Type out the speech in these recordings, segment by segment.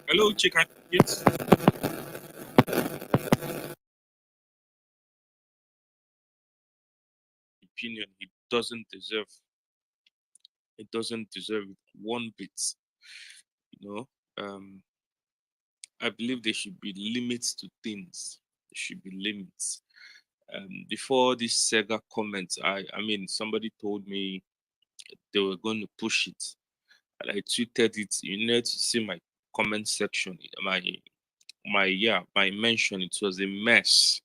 Hello, chicken. Yes. Opinion. It doesn't deserve. It doesn't deserve it one bit. You know. I believe there should be limits to things. There should be limits. Before this Sega comment, I mean, somebody told me they were going to push it, and I tweeted it. You need to see my comment section, my mention. It was a mess.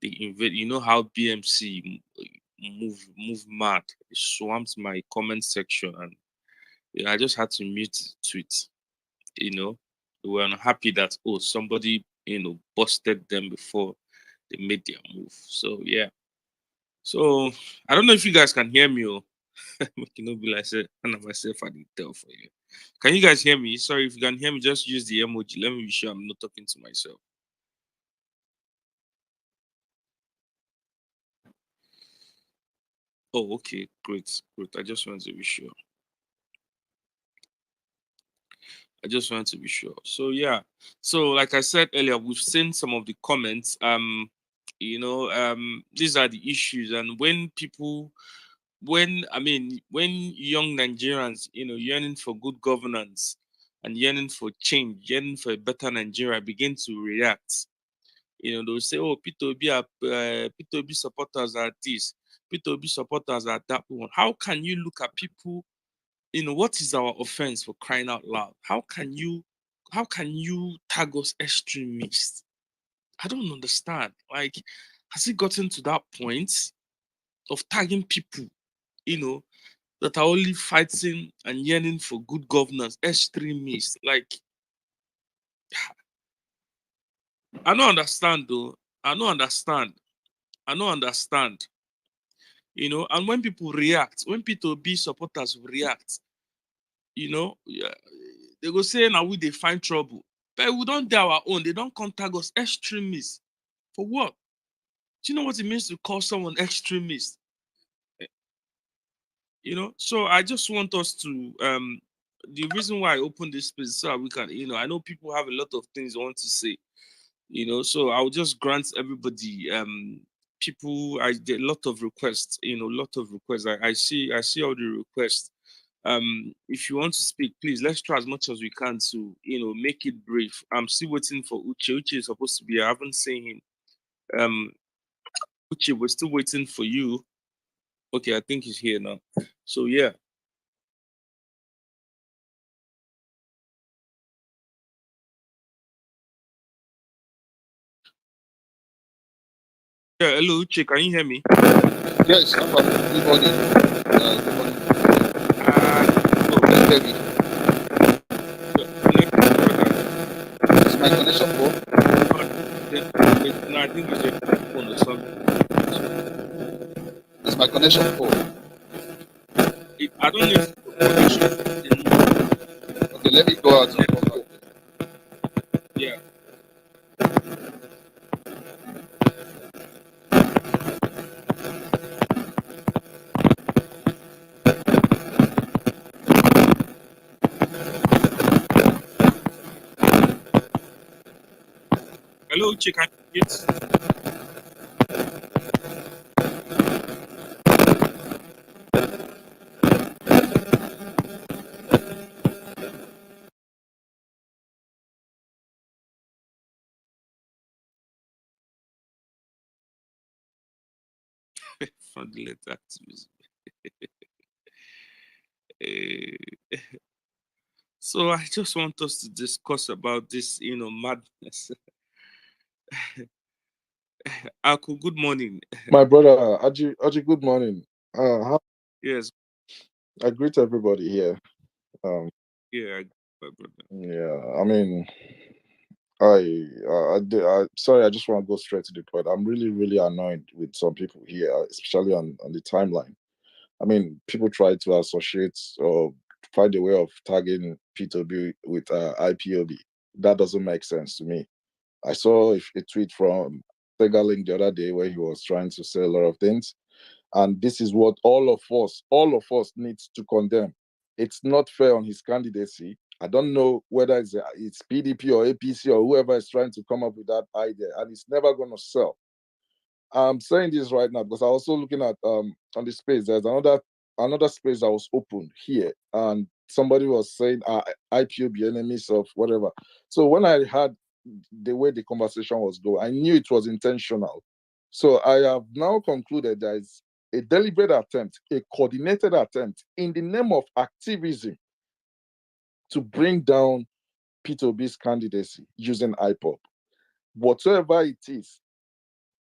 They invade. You know how BMC move mad. It swamped my comment section, and I just had to mute the tweet. You know, they were unhappy that somebody busted them before they made their move. So yeah. So I don't know if you guys can hear me. You know, be like say, and myself I did tell for you. Can you guys hear me? Sorry, if you can hear me, just use the emoji. Let me be sure I'm not talking to myself. Oh, okay, great, great. I just want to be sure. I just want to be sure. So yeah. So like I said earlier, we've seen some of the comments. These are the issues, and when young Nigerians, yearning for good governance and yearning for change, yearning for a better Nigeria, begin to react. They'll say, "Oh, P2B supporters are this, P2B supporters are that one." How can you look at people? What is our offense, for crying out loud? How can you tag us extremists? I don't understand. Like, has it gotten to that point of tagging people, you know, that are only fighting and yearning for good governance, extremists? Like, I don't understand though. I don't understand. I don't understand. And when people react, when P2B supporters react, yeah, they go say now we they find trouble. But we don't do our own. They don't contact us extremists. For what? Do you know what it means to call someone extremist? So I just want us to the reason why I opened this space so we can, I know people have a lot of things they want to say, so I'll just grant everybody people. I get a lot of requests, a lot of requests. I see all the requests. If you want to speak, please let's try as much as we can to make it brief. I'm still waiting for Uche. Uche is supposed to be here. I haven't seen him. Uche, we're still waiting for you. Okay, I think he's here now. So yeah. Yeah, hello Uche, can you hear me? Yes, I'm good morning. Good morning. Oh, Can you hear me? Is my connection poor? No, I think it's your phone or something. Is my connection poor? I don't know if your connection is enough. Okay, let me go out and come back. Yeah. Hello, Uche, can you hear me? Fraudulent activism. Eh, so I just want us to discuss about this, madness. Alko, good morning. My brother, Aji, good morning. Yes. I greet everybody here. Yeah, my brother. Yeah, I mean, sorry, I just want to go straight to the point. I'm really, really annoyed with some people here, especially on the timeline. I mean, people try to associate or find a way of tagging P2B with IPOB. That doesn't make sense to me. I saw a tweet from Sega Link the other day where he was trying to say a lot of things. And this is what all of us needs to condemn. It's not fair on his candidacy. I don't know whether it's PDP or APC or whoever is trying to come up with that idea, and it's never going to sell. I'm saying this right now because I was also looking at on the space. There's another space that was opened here, and somebody was saying IPOB enemies of whatever. So when I heard the way the conversation was going, I knew it was intentional. So I have now concluded there is a deliberate attempt, a coordinated attempt in the name of activism to bring down PeterObi's candidacy using IPOB. Whatever it is,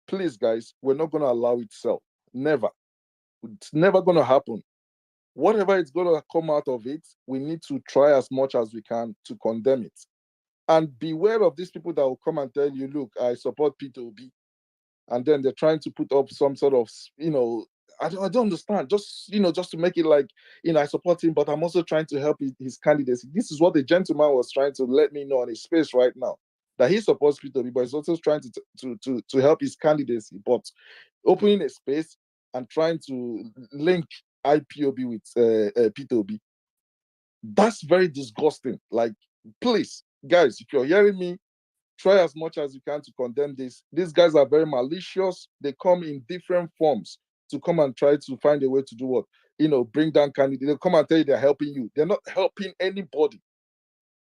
please, guys, we're not going to allow it sell. Never. It's never going to happen. Whatever is going to come out of it, we need to try as much as we can to condemn it. And beware of these people that will come and tell you, look, I support PeterObi. And then they're trying to put up some sort of, I don't understand. Just to make it like, I support him, but I'm also trying to help his candidacy. This is what the gentleman was trying to let me know on his space right now, that he supports PeterObi, but he's also trying to help his candidacy. But opening a space and trying to link IPOB with PeterObi, that's very disgusting. Like, please, guys, if you're hearing me, try as much as you can to condemn this. These guys are very malicious. They come in different forms to come and try to find a way to do what? Bring down candidates. They'll come and tell you they're helping you. They're not helping anybody.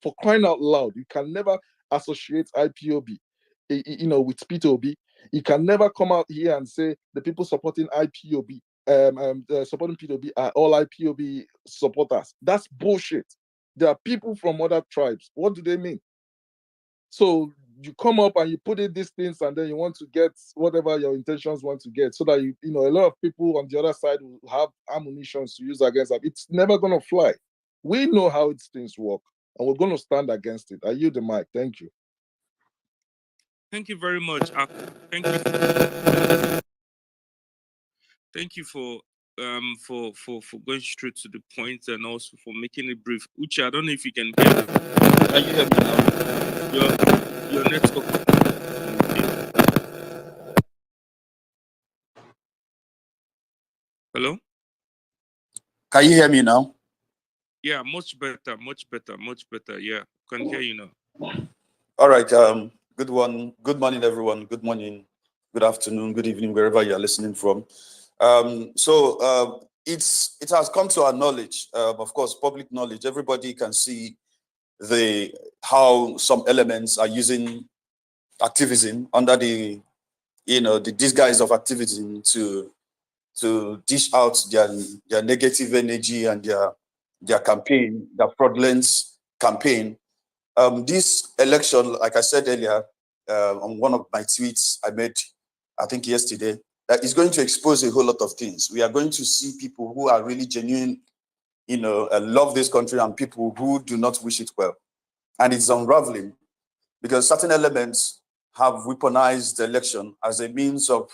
For crying out loud, you can never associate IPOB, with PeterObi. You can never come out here and say the people supporting IPOB, supporting PeterObi are all IPOB supporters. That's bullshit. There are people from other tribes. What do they mean? So you come up and you put in these things, and then you want to get whatever your intentions want to get, so that a lot of people on the other side will have ammunition to use against them. It's never going to fly. We know how things work, and we're going to stand against it. I yield the mic. Thank you. Thank you very much. Thank you for going straight to the point, and also for making it brief. Uche, I don't know if you can hear me. Can you hear me now? Your network. Hello? Can you hear me now? Yeah, much better. Yeah, can hear you now. All right. Good morning, everyone. Good morning, good afternoon, good evening, wherever you're listening from. It has come to our knowledge, of course, public knowledge. Everybody can see how some elements are using activism under the disguise of activism to dish out their negative energy and their campaign, their fraudulent campaign. This election, like I said earlier, on one of my tweets I made, I think yesterday, that is going to expose a whole lot of things. We are going to see people who are really genuine, love this country, and people who do not wish it well. And it's unraveling because certain elements have weaponized the election as a means of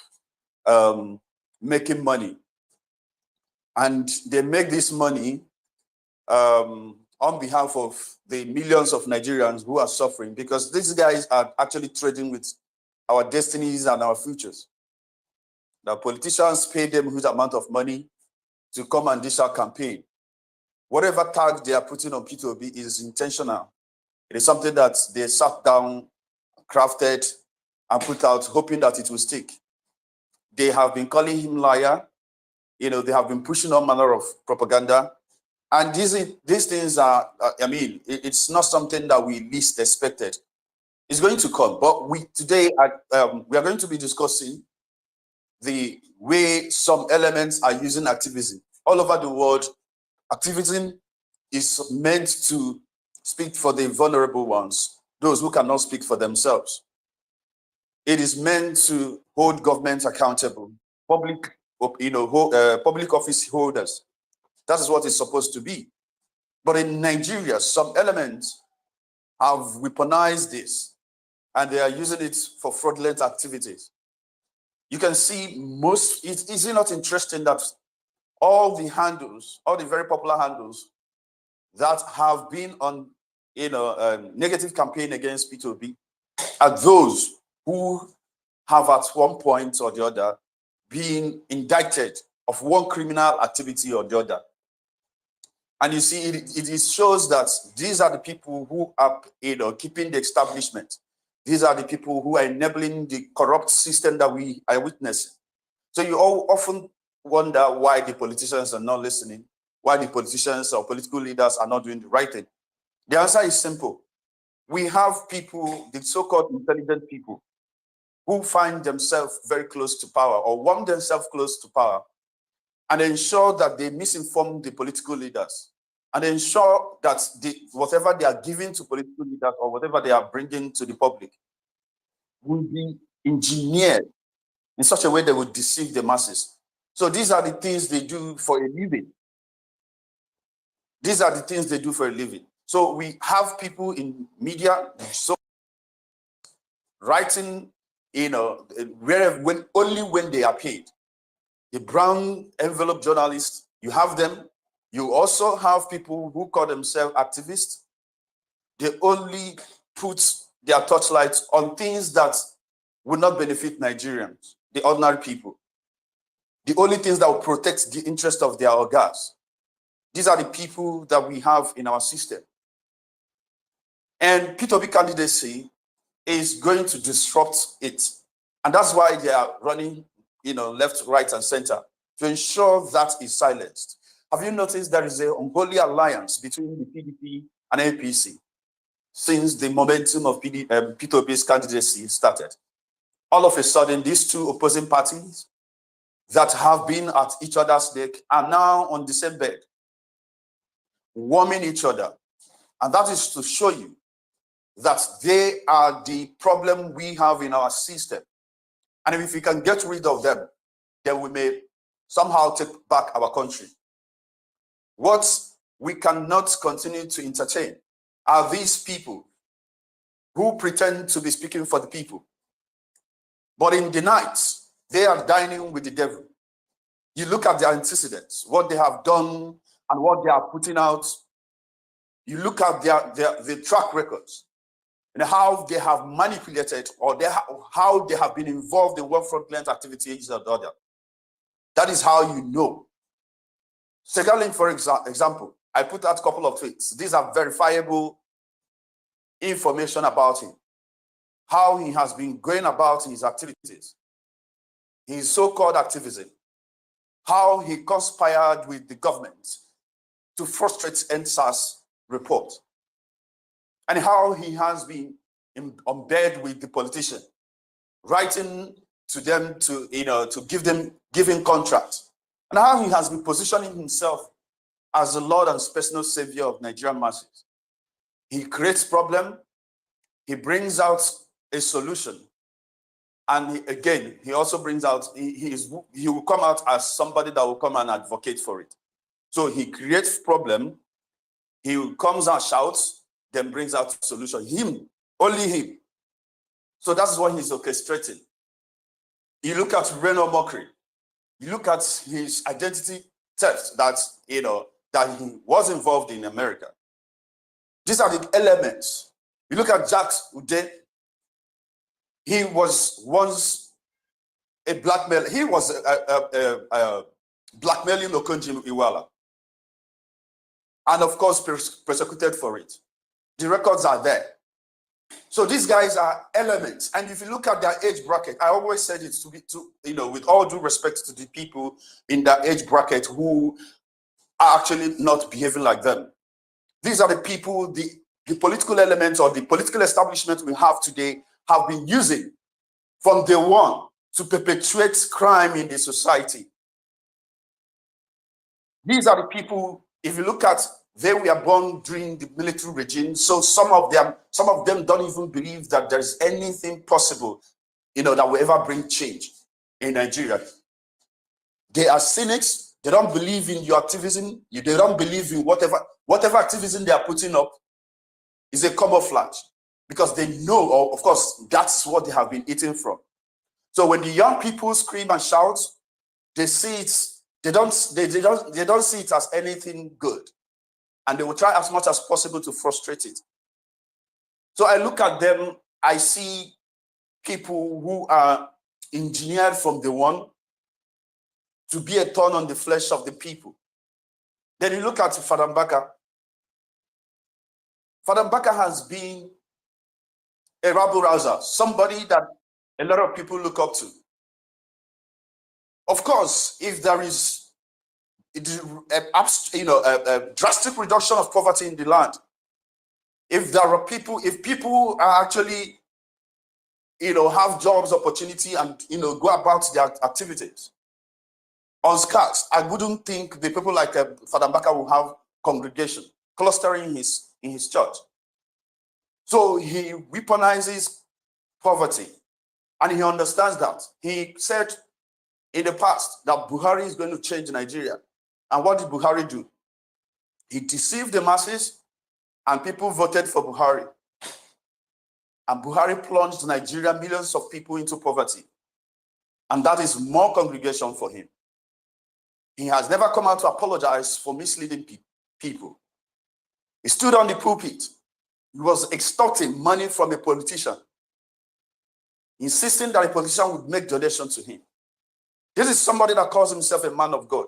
making money. And they make this money on behalf of the millions of Nigerians who are suffering, because these guys are actually trading with our destinies and our futures. The politicians pay them a huge amount of money to come and dish out campaign. Whatever tag they are putting on PeterObi is intentional. It is something that they sat down, crafted, and put out, hoping that it will stick. They have been calling him liar. They have been pushing all manner of propaganda. And these things are, it's not something that we least expected. It's going to come. But today, we are going to be discussing the way some elements are using activism. All over the world, activism is meant to speak for the vulnerable ones, those who cannot speak for themselves. It is meant to hold governments accountable, public office holders. That is what it's supposed to be. But in Nigeria, some elements have weaponized this, and they are using it for fraudulent activities. You can see is it not interesting that all the very popular handles that have been on, negative campaign against PeterObi are those who have at one point or the other been indicted of one criminal activity or the other. And you see, it shows that these are the people who are, keeping the establishment. These are the people who are enabling the corrupt system that we are witnessing. So you all often wonder why the politicians are not listening, why the politicians or political leaders are not doing the right thing. The answer is simple. We have people, the so-called intelligent people, who find themselves very close to power or want themselves close to power, and ensure that they misinform the political leaders, and ensure that whatever they are giving to political leaders or whatever they are bringing to the public will be engineered in such a way that would deceive the masses. So these are the things they do for a living. These are the things they do for a living. So we have people in media so writing, only when they are paid. The brown envelope journalists, you have them. You also have people who call themselves activists. They only put their torchlight on things that will not benefit Nigerians, the ordinary people. The only things that will protect the interest of their organs. These are the people that we have in our system. And PeterObi candidacy is going to disrupt it. And that's why they are running, left, right, and center to ensure that is silenced. Have you noticed there is an unholy alliance between the PDP and APC since the momentum of PeterObi's candidacy started? All of a sudden, these two opposing parties that have been at each other's neck are now on the same bed, warming each other. And that is to show you that they are the problem we have in our system. And if we can get rid of them, then we may somehow take back our country. What we cannot continue to entertain are these people who pretend to be speaking for the people, but in the night, they are dining with the devil. You look at their antecedents, what they have done and what they are putting out. You look at their track records and how they have manipulated or how they have been involved in one fraudulent activities or the other. That is how you know. Sega, for example, I put out a couple of tweets. These are verifiable information about him, how he has been going about his activities, his so-called activism, how he conspired with the government to frustrate NSAS report, and how he has been on bed with the politician, writing to them to give him contracts, and how he has been positioning himself as the Lord and personal savior of Nigerian masses. He creates problem, he brings out a solution, and he also brings out, he will come out as somebody that will come and advocate for it. So he creates problem, he comes and shouts, then brings out solution. Him, only him. So that's what he's orchestrating. You look at Reno mockery, you look at his identity theft that he was involved in America. These are the elements. You look at Jacques Ude, he was once a blackmailer. He was blackmailing Okonjo Iweala. And of course, persecuted for it. The records are there. So these guys are elements. And if you look at their age bracket, I always said it with all due respect to the people in that age bracket who are actually not behaving like them. These are the people, the political elements or the political establishment we have today have been using from day one to perpetuate crime in the society. These are the people, if you look at, they were born during the military regime, so some of them don't even believe that there's anything possible, that will ever bring change in Nigeria. They are cynics. They don't believe in your activism. They don't believe in whatever activism they are putting up is a camouflage, because they know, or of course, that's what they have been eating from. So when the young people scream and shout, they see it. They don't see it as anything good, and they will try as much as possible to frustrate it. So I look at them. I see people who are engineered from the one to be a thorn on the flesh of the people. Then you look at Father Mbaka. Father Mbaka has been a rabble-rouser, somebody that a lot of people look up to. Of course, if there is a drastic reduction of poverty in the land, if there are people, if people are actually, have jobs, opportunity, and go about their activities unscarce, I wouldn't think the people like Father Mbaka will have congregation clustering in his church. So he weaponizes poverty, and he understands that. He said in the past that Buhari is going to change Nigeria. And what did Buhari do? He deceived the masses, and people voted for Buhari. And Buhari plunged Nigeria, millions of people, into poverty. And that is more congregation for him. He has never come out to apologize for misleading people. He stood on the pulpit. He was extorting money from a politician, insisting that a politician would make donation to him. This is somebody that calls himself a man of God.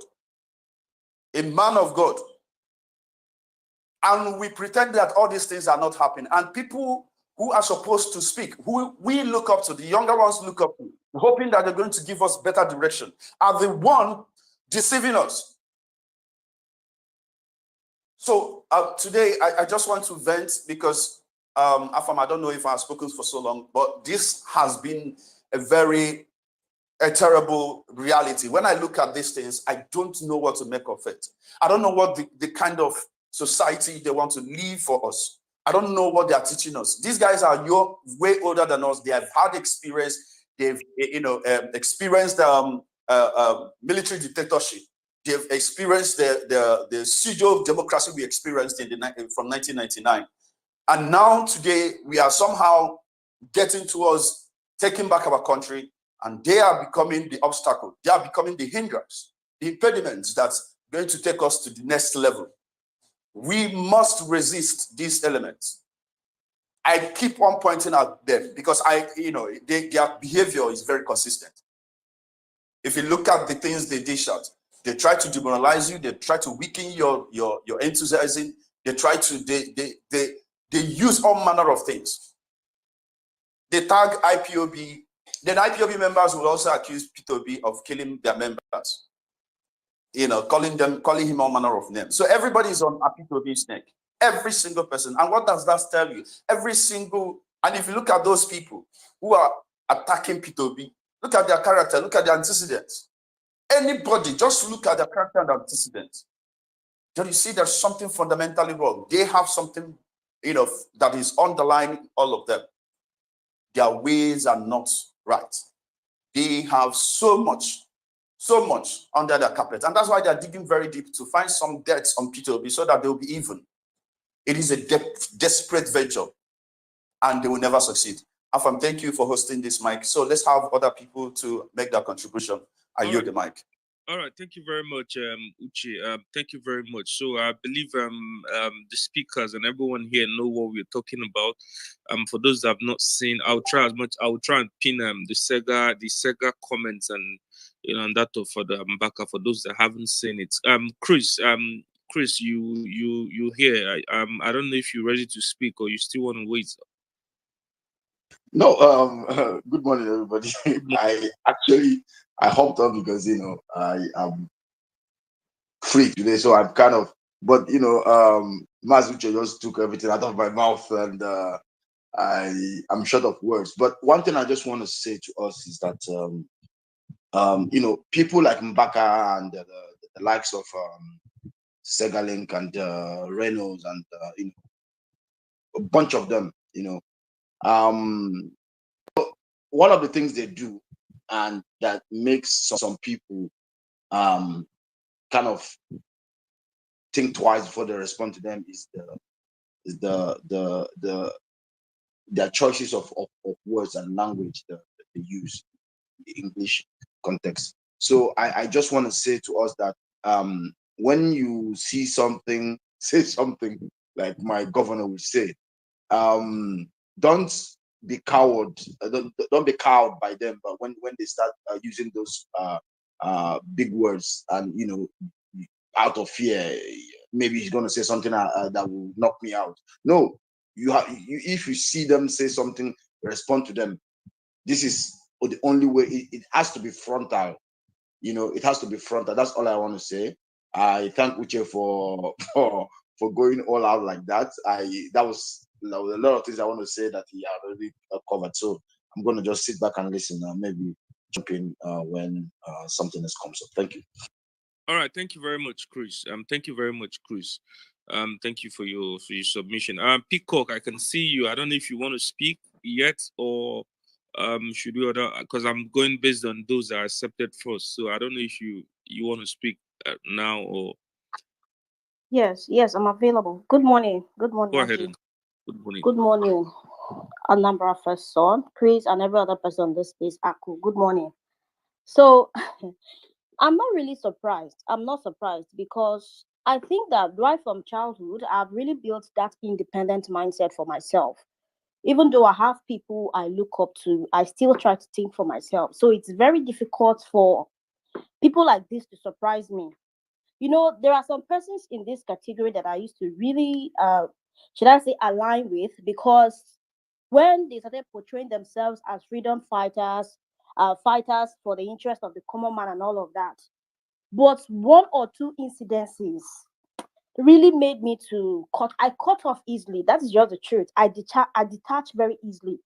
A man of God. And we pretend that all these things are not happening. And people who are supposed to speak, who we look up to, the younger ones look up to, hoping that they're going to give us better direction, are the one deceiving us. So today, I just want to vent because, Afam, I don't know if I've spoken for so long, but this has been a terrible reality. When I look at these things, I don't know what to make of it. I don't know what the kind of society they want to leave for us. I don't know what they are teaching us. These guys are way older than us. They have had experience. They've experienced military dictatorship. They've experienced the pseudo democracy we experienced from 1999. And now today we are somehow getting towards taking back our country. And they are becoming the obstacle. They are becoming the hindrance, the impediments that's going to take us to the next level. We must resist these elements. I keep on pointing at them because their behavior is very consistent. If you look at the things they dish out, they try to demoralize you. They try to weaken your enthusiasm. They try to they use all manner of things. They tag IPOB. Then IPOB members will also accuse PeterObi of killing their members, calling him all manner of names. So everybody is on PeterObi's neck, every single person. And what does that tell you? And if you look at those people who are attacking PeterObi, look at their character, look at their antecedents. Anybody, just look at their character and antecedents. Then you see there's something fundamentally wrong. They have something, that is underlying all of them. Their ways are not right. They have so much under their carpet. And that's why they're digging very deep to find some debts on PeterObi so that they'll be even. It is a desperate venture and they will never succeed. Afam, thank you for hosting this mic. So let's have other people to make their contribution. I yield the mic. All right, thank you very much, Uche. Thank you very much. So I believe the speakers and everyone here know what we're talking about. For those that have not seen, I'll try and pin the Sega comments and and that for the Mbaka for those that haven't seen it. Chris, you here? I don't know if you're ready to speak or you still want to wait. No, good morning, everybody. I hopped up because I am free today, so I'm kind of. But Maazi just took everything out of my mouth, and I'm short of words. But one thing I just want to say to us is that people like Mbaka and the likes of Sega Link and Reno and a bunch of them, one of the things they do and that makes some people kind of think twice before they respond to them is their choices of words and language that they use in the English context. So I just want to say to us that when you see something, say something like my governor would say. Don't be cowed. Don't be cowed by them. But when they start using those big words, and out of fear, maybe he's going to say something that will knock me out. No, if you see them say something, respond to them. This is the only way. It has to be frontal. It has to be frontal. That's all I want to say. I thank Uche for going all out like that. That was a lot of things I want to say that he had already covered. So I'm going to just sit back and listen and maybe jump in when something else comes up. Thank you. All right, thank you very much, Chris. Thank you very much, Chris. Thank you for your submission. Peacock, I can see you. I don't know if you want to speak yet, or should we order? Because I'm going based on those that are accepted first. So I don't know if you want to speak now or. Yes, I'm available. Good morning. Good morning. Go ahead. Good morning. Good morning, Anambra First Son, Chris, and every other person in this space. Aku, good morning. So I'm not really surprised. I'm not surprised because I think that right from childhood, I've really built that independent mindset for myself. Even though I have people I look up to, I still try to think for myself. So it's very difficult for people like this to surprise me. There are some persons in this category that I used to really, should I say, align with, because when they started portraying themselves as freedom fighters, fighters for the interest of the common man and all of that. But one or two incidences really made me to I cut off easily. That is just the truth. I detach very easily.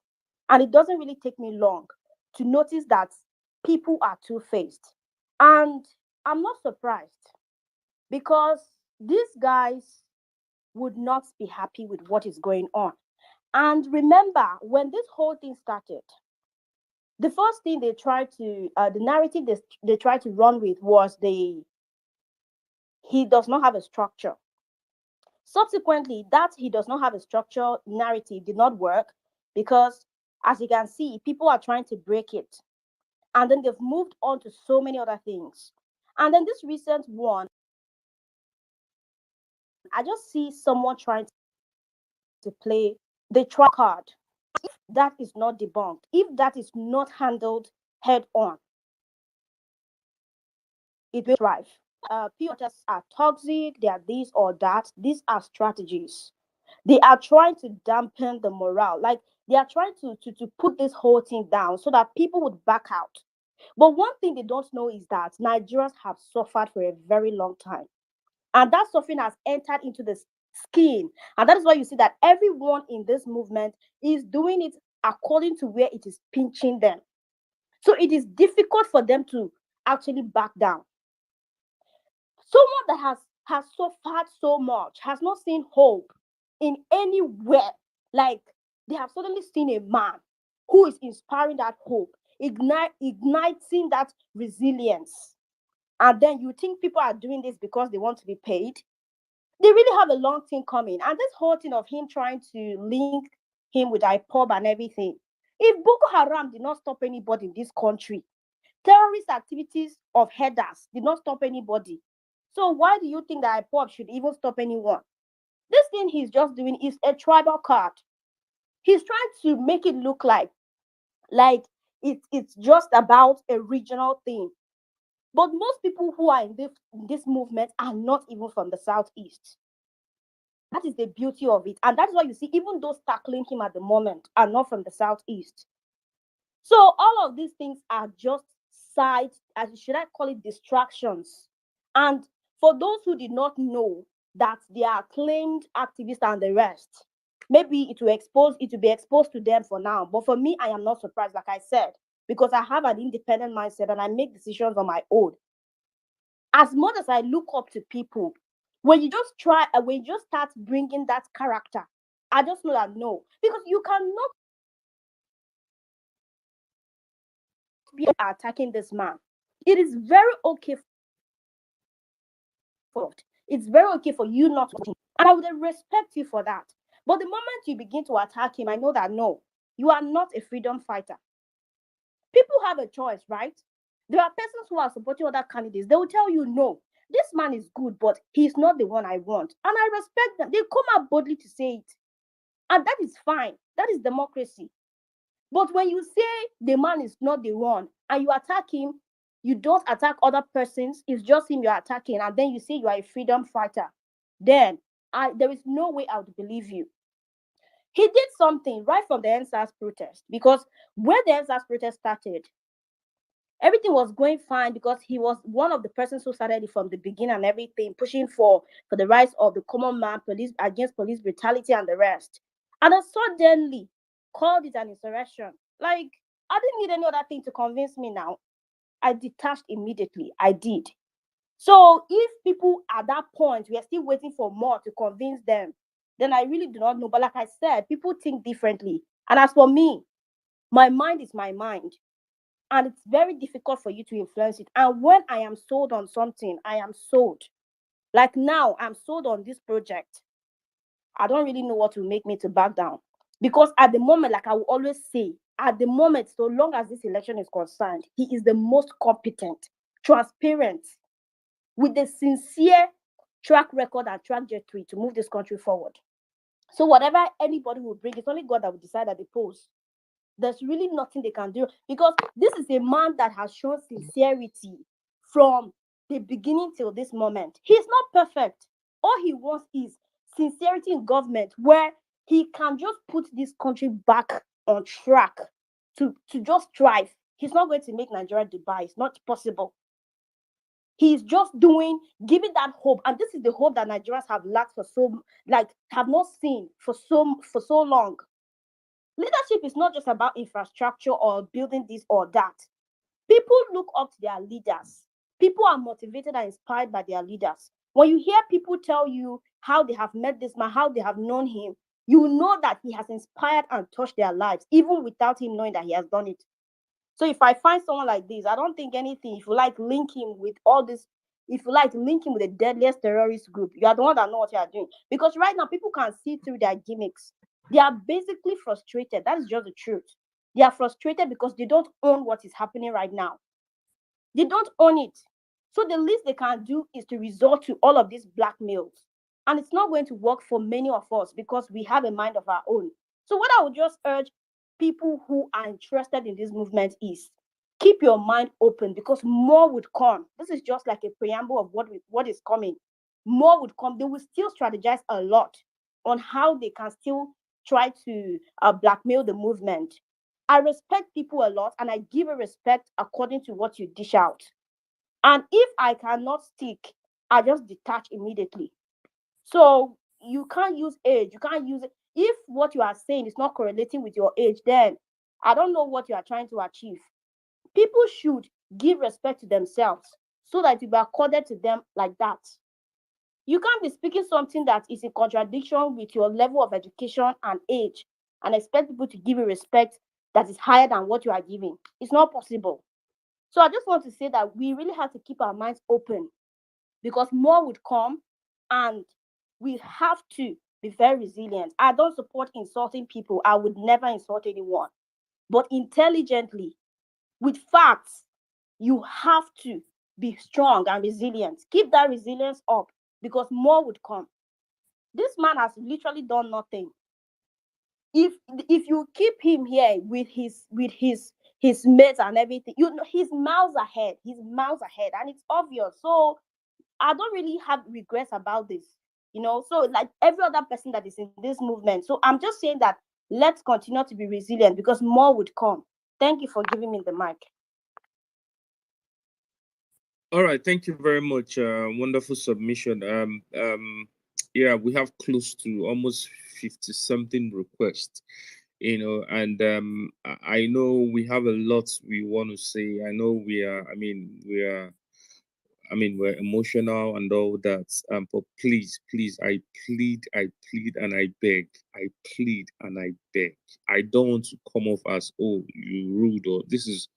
And it doesn't really take me long to notice that people are two-faced. And I'm not surprised, because these guys would not be happy with what is going on. And remember, when this whole thing started, the first thing they tried to, the narrative they tried to run with was he does not have a structure. Subsequently, that he does not have a structure narrative did not work, because, as you can see, people are trying to break it. And then they've moved on to so many other things. And then this recent one, I just see someone trying to play the track card. If that is not debunked, if that is not handled head on, it will thrive. POTs are toxic, they are this or that. These are strategies. They are trying to dampen the morale. Like, they are trying to put this whole thing down so that people would back out. But one thing they don't know is that Nigerians have suffered for a very long time. And that suffering has entered into the skin. And that is why you see that everyone in this movement is doing it according to where it is pinching them. So it is difficult for them to actually back down. Someone that has suffered so much, has not seen hope in anywhere. Like, they have suddenly seen a man who is inspiring that hope, igniting that resilience. And then you think people are doing this because they want to be paid? They really have a long thing coming. And this whole thing of him trying to link him with IPOB and everything. If Boko Haram did not stop anybody in this country, terrorist activities of headers did not stop anybody. So why do you think that IPOB should even stop anyone? This thing he's just doing is a tribal card. He's trying to make it look like it's just about a regional thing. But most people who are in this movement are not even from the Southeast. That is the beauty of it. And that's why you see, even those tackling him at the moment are not from the Southeast. So all of these things are just side, as should I call it, distractions. And for those who did not know that they are claimed activists and the rest, maybe it will be exposed to them for now. But for me, I am not surprised, like I said, because I have an independent mindset and I make decisions on my own. As much as I look up to people, when you just start bringing that character, I just know that no, because you cannot be attacking this man. It is very okay it's very okay for you not to, and I would respect you for that. But the moment you begin to attack him, I know that no, you are not a freedom fighter. People have a choice, right? There are persons who are supporting other candidates. They will tell you, no, this man is good, but he's not the one I want. And I respect them. They come out boldly to say it. And that is fine. That is democracy. But when you say the man is not the one and you attack him, You don't attack other persons. It's just him you're attacking, and then you say you are a freedom fighter. Then there is no way I would believe you. He did something right from the NSAS protest, because when the NSAS protest started, everything was going fine because he was one of the persons who started it from the beginning and everything, pushing for the rights of the common man, police against police brutality and the rest. And then suddenly called it an insurrection. Like, I didn't need any other thing to convince me now. I detached immediately. I did. So if people at that point were still waiting for more to convince them, then I really do not know. But like I said, people think differently. And as for me, my mind is my mind. And it's very difficult for you to influence it. And when I am sold on something, I am sold. Like now, I'm sold on this project. I don't really know what will make me to back down. Because at the moment, like I will always say, at the moment, so long as this election is concerned, he is the most competent, transparent, with the sincere track record and trajectory to move this country forward. So whatever anybody will bring, it's only God that will decide at the polls. There's really nothing they can do, because this is a man that has shown sincerity from the beginning till this moment. He's not perfect. All he wants is sincerity in government, where he can just put this country back on track to just thrive. He's not going to make Nigeria Dubai. It's not possible. He's just giving that hope, and this is the hope that Nigerians have lacked have not seen for so long. Leadership is not just about infrastructure or building this or that. People look up to their leaders. People are motivated and inspired by their leaders. When you hear people tell you how they have met this man, how they have known him, you know that he has inspired and touched their lives, even without him knowing that he has done it. So if I find someone like this, I don't think anything. If you like link him with all this, if you like link him with the deadliest terrorist group, you are the one that know what you are doing. Because right now, people can see through their gimmicks. They are basically frustrated. That is just the truth. They are frustrated because they don't own what is happening right now. They don't own it. So the least they can do is to resort to all of these blackmails. And it's not going to work for many of us because we have a mind of our own. So what I would just urge people who are interested in this movement is keep your mind open, because more would come. This is just like a preamble of what is coming. More would come. They will still strategize a lot on how they can still try to blackmail the movement. I respect people a lot, and I give a respect according to what you dish out. And if I cannot stick, I just detach immediately. So you can't use age. You can't use it. If what you are saying is not correlating with your age, then I don't know what you are trying to achieve. People should give respect to themselves so that it will be accorded to them like that. You can't be speaking something that is in contradiction with your level of education and age and expect people to give you respect that is higher than what you are giving. It's not possible. So I just want to say that we really have to keep our minds open, because more would come, and we have to be very resilient. I don't support insulting people. I would never insult anyone. But intelligently, with facts, you have to be strong and resilient. Keep that resilience up, because more would come. This man has literally done nothing. If you keep him here with his mates and everything, you know he's miles ahead. He's miles ahead, and it's obvious. So I don't really have regrets about this, So like every other person that is in this movement. So I'm just saying that let's continue to be resilient, because more would come. Thank you for giving me the mic. All right, thank you very much. Wonderful submission. Yeah, we have close to almost 50 something requests, and I know we have a lot we want to say. I know we're emotional and all that. But please, I plead, and I beg. I plead and I beg. I don't want to come off as, oh, you rude, or this is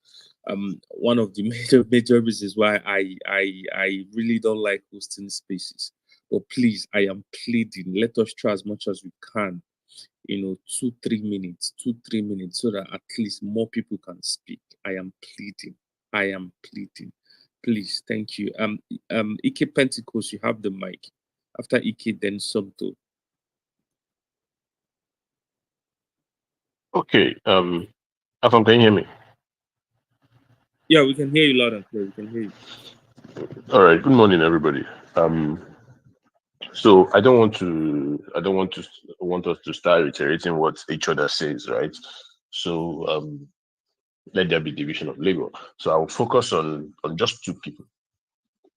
one of the major reasons why I really don't like hosting spaces. But please, I am pleading. Let us try as much as we can. 2-3 minutes, so that at least more people can speak. I am pleading. Please, thank you. Ike Pentecost, you have the mic. After Ike, then Subto. Okay. Afam, can you hear me? Yeah, we can hear you loud and clear. We can hear you. All right. Good morning, everybody. So I don't want us to start reiterating what each other says, right? So let there be division of labor. So I will focus on just two people.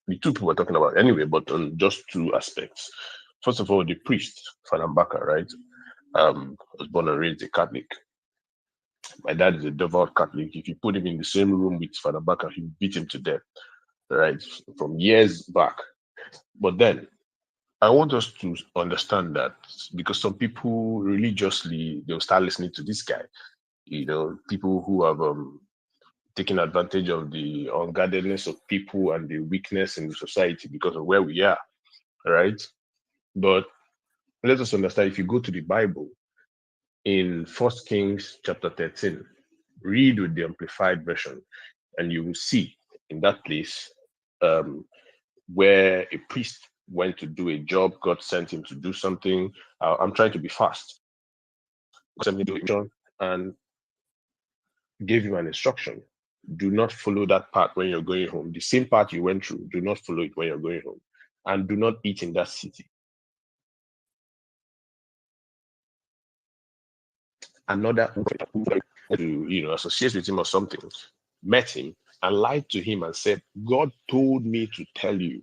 The two people we're talking about anyway, but on just two aspects. First of all, the priest, Father Mbaka, right? Was born and raised a Catholic. My dad is a devout Catholic. If you put him in the same room with Father Mbaka, he'll beat him to death, right? From years back. But then I want us to understand that because some people religiously, they'll start listening to this guy. People who have taken advantage of the unguardedness of people and the weakness in the society because of where we are, right? But let us understand, if you go to the Bible, in 1 Kings chapter 13, read with the Amplified Version, and you will see in that place where a priest went to do a job, God sent him to do something. I'm trying to be fast. And gave him an instruction. Do not follow that path when you're going home. The same path you went through, do not follow it when you're going home. And do not eat in that city. Another to associate with him or something, met him and lied to him and said, God told me to tell you.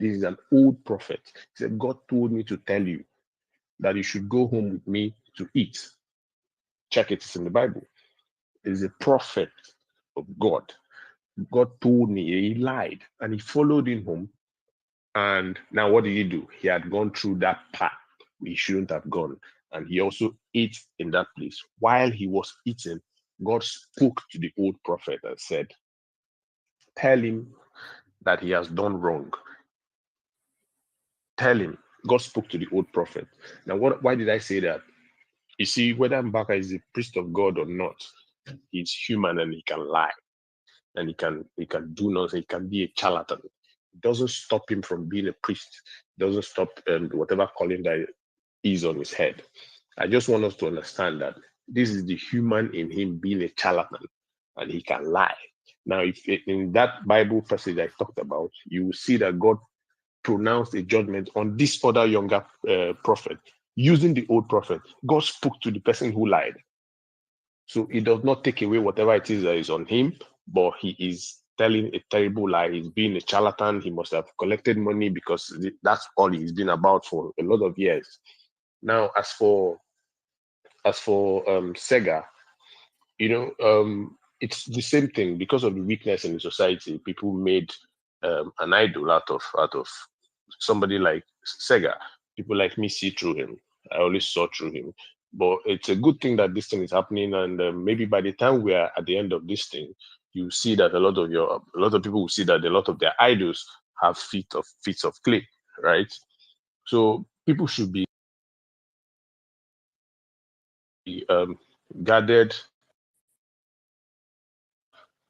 This is an old prophet. He said, God told me to tell you that you should go home with me to eat. Check it, it's in the Bible. It's a prophet of God. God told me, he lied, and he followed him home. And now what did he do? He had gone through that path he shouldn't have gone. And he also ate in that place. While he was eating, God spoke to the old prophet and said, tell him that he has done wrong. Tell him. God spoke to the old prophet. Now, why did I say that? You see, whether Mbaka is a priest of God or not, he's human and he can lie. And he can do nothing. He can be a charlatan. It doesn't stop him from being a priest. It doesn't stop whatever calling that is on his head. I just want us to understand that this is the human in him being a charlatan, and he can lie. Now, if in that Bible passage I talked about, you will see that God pronounced a judgment on this other younger prophet using the old prophet. God spoke to the person who lied. So it does not take away whatever it is that is on him, but he is telling a terrible lie. He's being a charlatan. He must have collected money because that's all he's been about for a lot of years. Now, as for Sega, it's the same thing. Because of the weakness in the society, people made an idol out of somebody like Sega. People like me see through him. I always saw through him. But it's a good thing that this thing is happening, and maybe by the time we are at the end of this thing, you see that a lot of people will see that a lot of their idols have feet of clay, right? So people should be guarded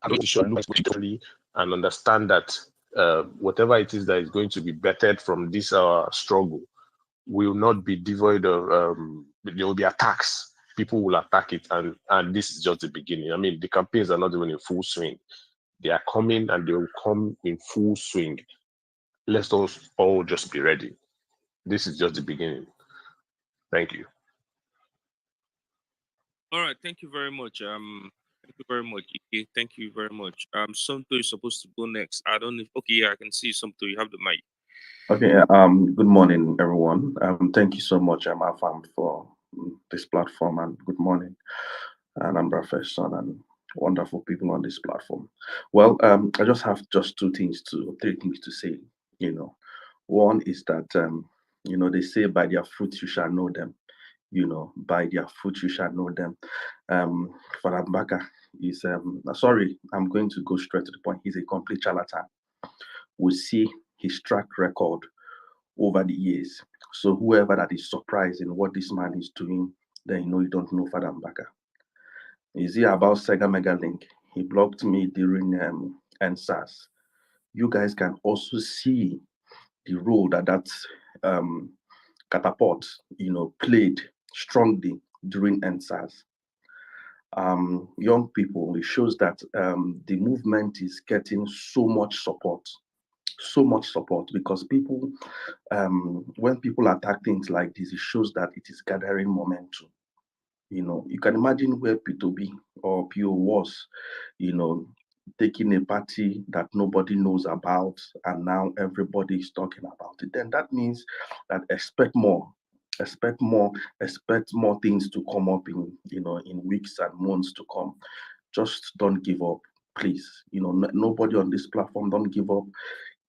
and understand that whatever it is that is going to be bettered from this struggle will not be devoid of there will be attacks. People will attack it, and this is just the beginning. I mean, the campaigns are not even in full swing. They are coming, and they will come in full swing. Let's all just be ready. This is just the beginning. Thank you. All right, thank you very much. Thank you very much, Ike. Thank you very much. Somto is supposed to go next. I don't know. Okay, yeah, I can see Somto. You have the mic. Okay. Good morning, everyone. Thank you so much, Afam, for this platform, and good morning, and Professor and wonderful people on this platform. Well, I just have three things to say. One is that they say by their fruits you shall know them. By their fruits you shall know them. Father Mbaka is sorry, I'm going to go straight to the point. He's a complete charlatan. We see his track record over the years. So whoever that is surprised in what this man is doing, then you don't know Father Mbaka. Is he about Sega Megalink? He blocked me during NSAS. You guys can also see the role that catapult, played strongly during NSAS. young people, it shows that the movement is getting so much support, because people, when people attack things like this, it shows that it is gathering momentum. You can imagine where PeterObi or PO was, taking a party that nobody knows about, and now everybody is talking about it. Then that means that expect more, expect more, expect more things to come up in weeks and months to come. Just don't give up, please. Nobody on this platform, don't give up.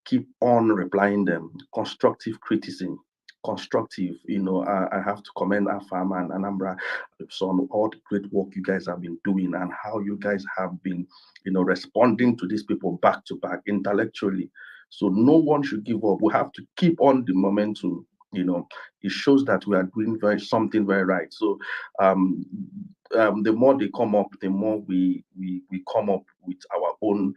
Keep on replying them. Constructive criticism, constructive. I have to commend Afam and Anambra on all the great work you guys have been doing, and how you guys have been, responding to these people back to back intellectually. So no one should give up. We have to keep on the momentum. It shows that we are doing something very right. So the more they come up, the more we come up with our own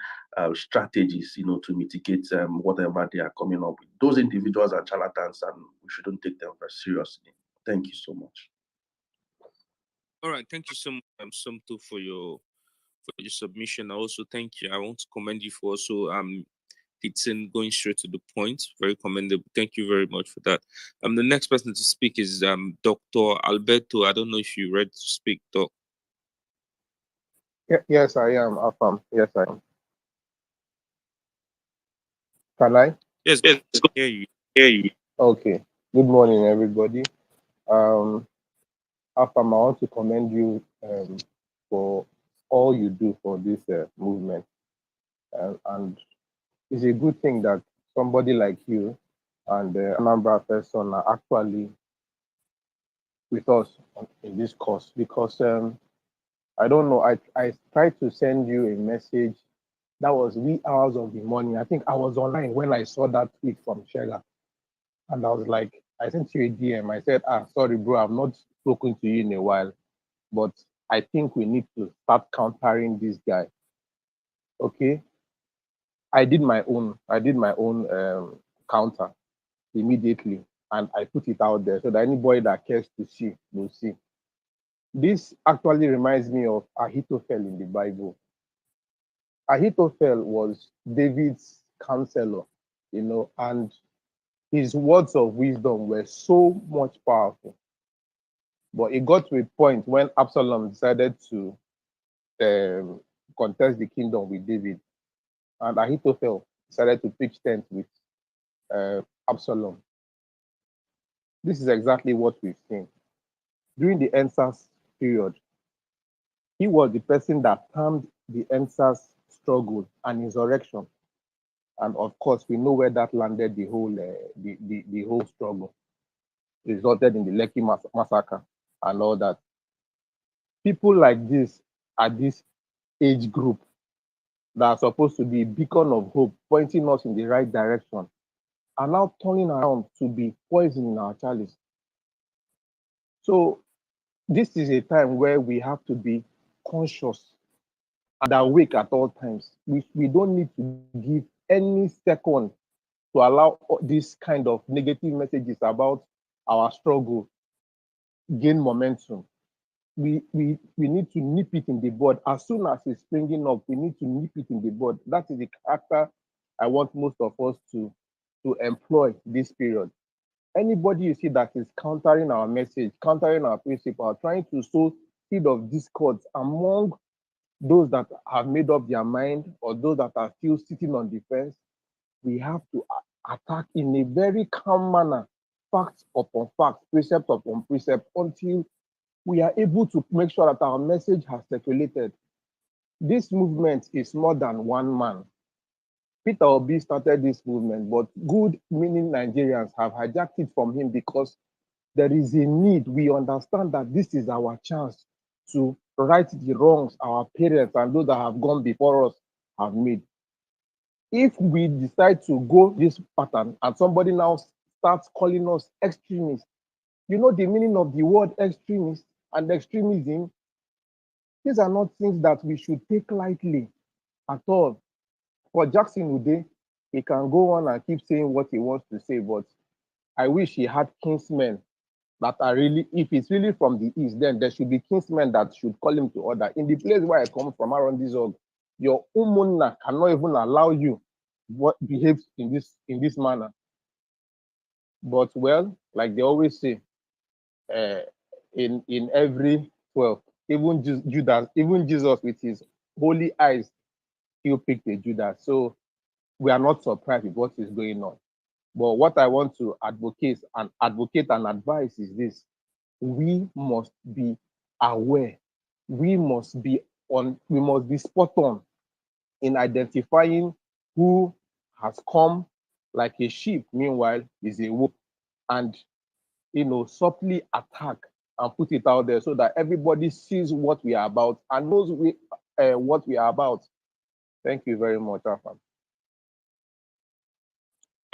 strategies, to mitigate whatever they are coming up with. Those individuals are charlatans, and we shouldn't take them very seriously. Thank you so much. All right, thank you so much, Somto, for your submission. I also thank you. I want to commend you for also hitting, going straight to the point. Very commendable. Thank you very much for that. The next person to speak is Dr. Alberto. I don't know if you're ready to speak, Doc. Yes, I am, Afam. Yes, I am. Can I? Yes, hear you. Okay. Good morning, everybody. Afam, I want to commend you for all you do for this movement. And it's a good thing that somebody like you and Anambra person are actually with us in this course, because I don't know, I tried to send you a message. That was wee hours of the morning. I think I was online when I saw that tweet from Sega. And I was like, I sent you a DM. I said, sorry, bro, I've not spoken to you in a while, but I think we need to start countering this guy. Okay. I did my own counter immediately, and I put it out there so that anybody that cares to see will see. This actually reminds me of Ahithophel in the Bible. Ahithophel was David's counselor, and his words of wisdom were so much powerful. But it got to a point when Absalom decided to contest the kingdom with David, and Ahithophel decided to pitch tent with Absalom. This is exactly what we've seen. During the EndSARS period, he was the person that termed the EndSARS struggle an insurrection. And of course, we know where that landed the whole struggle. It resulted in the Lekki massacre and all that. People like this at this age group that are supposed to be a beacon of hope, pointing us in the right direction, are now turning around to be poison in our chalice. So this is a time where we have to be conscious and awake at all times. We don't need to give any second to allow this kind of negative messages about our struggle gain momentum. We need to nip it in the bud. As soon as it's springing up, we need to nip it in the bud. That is the character I want most of us to employ this period. Anybody you see that is countering our message, countering our principle, trying to sow seed of discord among those that have made up their mind or those that are still sitting on the fence, we have to attack in a very calm manner, fact upon fact, precept upon precept, until we are able to make sure that our message has circulated. This movement is more than one man. PeterObi started this movement, but good meaning Nigerians have hijacked it from him because there is a need. We understand that this is our chance to right the wrongs our parents and those that have gone before us have made. If we decide to go this pattern and somebody now starts calling us extremists, you know the meaning of the word extremist and extremism? These are not things that we should take lightly at all. For Jackson Ude, he can go on and keep saying what he wants to say, but I wish he had kinsmen that are really, if it's really from the east, then there should be kinsmen that should call him to order. In the place where I come from, around this org, your umunna cannot even allow you what behaves in this manner. But well, like they always say, in every 12, even Judas, even Jesus with his holy eyes, he'll pick the Judas. So we are not surprised with what is going on. But what I want to advocate and advise is this: we must be aware. We must be spot on in identifying who has come like a sheep, meanwhile is a wolf, and softly attack and put it out there so that everybody sees what we are about and knows what we are about. Thank you very much, Afam.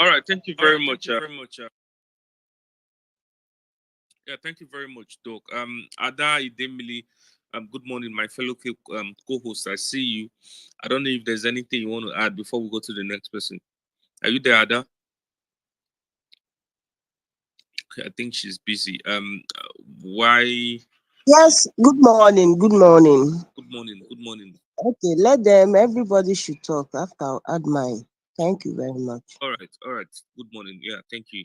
All right, thank you very much. Yeah, thank you very much, Doc. Ada Idemili, good morning, my fellow co-host. I see you. I don't know if there's anything you want to add before we go to the next person. Are you there, Ada? Okay, I think she's busy. Why? Yes, good morning. Good morning. Good morning. Good morning. Okay, let them, everybody should talk after I'll add mine. Thank you very much. All right. Good morning. Yeah, thank you.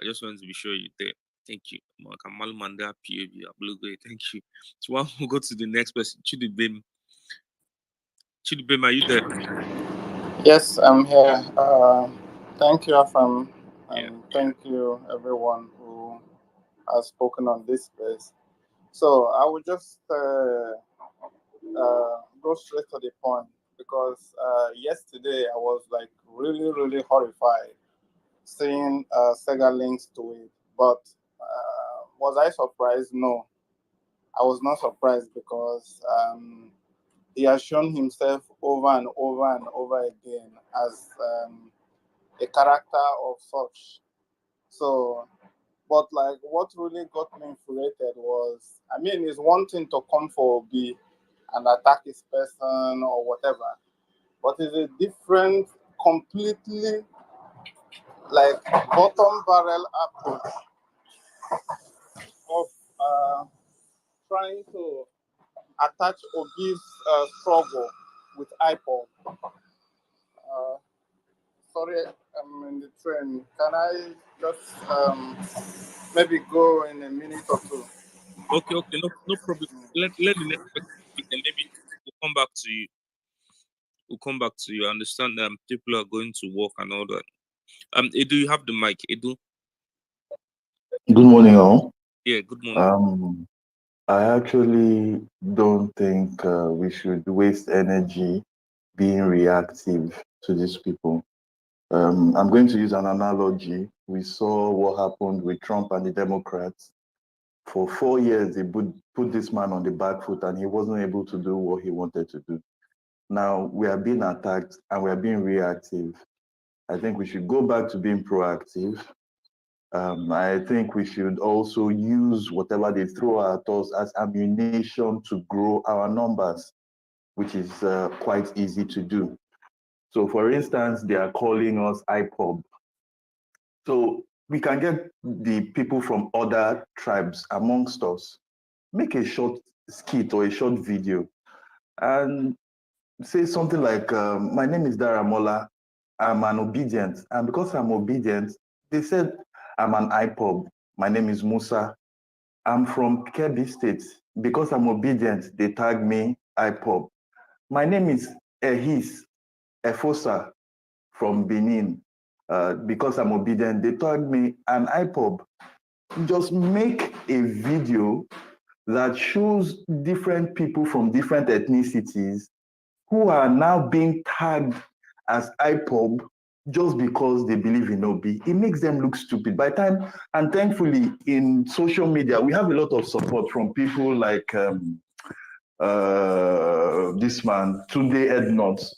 I just wanted to be sure you're there. Thank you. Kamal Manda, PeterObi, thank you. So while we'll go to the next person, Chidibem. Chidibem, are you there? Yes, I'm here. Thank you, Afam, and thank you, everyone who has spoken on this space. So I will just go straight to the point, because yesterday I was like really, really horrified seeing Sega links to it. But was I surprised? No, I was not surprised, because he has shown himself over and over and over again as a character of such. So, but like what really got me infuriated was, I mean, it's one thing to come for Obi and attack his person or whatever, but it's a different, completely like bottom barrel approach of trying to attach Obi's struggle with IPOB. Sorry, I'm in the train. Can I just maybe go in a minute or two? Okay, no problem. Let the next person speak, and maybe we'll come back to you. I understand that people are going to work and all that. Edu, you have the mic. Edu. Good morning, all. Yeah, good morning. I actually don't think we should waste energy being reactive to these people. I'm going to use an analogy. We saw what happened with Trump and the Democrats. For 4 years, they put this man on the back foot, and he wasn't able to do what he wanted to do. Now we are being attacked and we are being reactive. I think we should go back to being proactive. I think we should also use whatever they throw at us as ammunition to grow our numbers, which is quite easy to do. So for instance, they are calling us IPOB. So we can get the people from other tribes amongst us, make a short skit or a short video and say something like, my name is Daramola, I'm an obedient. And because I'm obedient, they said I'm an IPOB. My name is Musa. I'm from Kebbi State. Because I'm obedient, they tag me IPOB. My name is Ehis Efosa from Benin. Because I'm obedient, they tag me an IPOB. Just make a video that shows different people from different ethnicities who are now being tagged as IPOB just because they believe in Obi. It makes them look stupid. By time, and thankfully in social media, we have a lot of support from people like this man, Tunde Ednuts.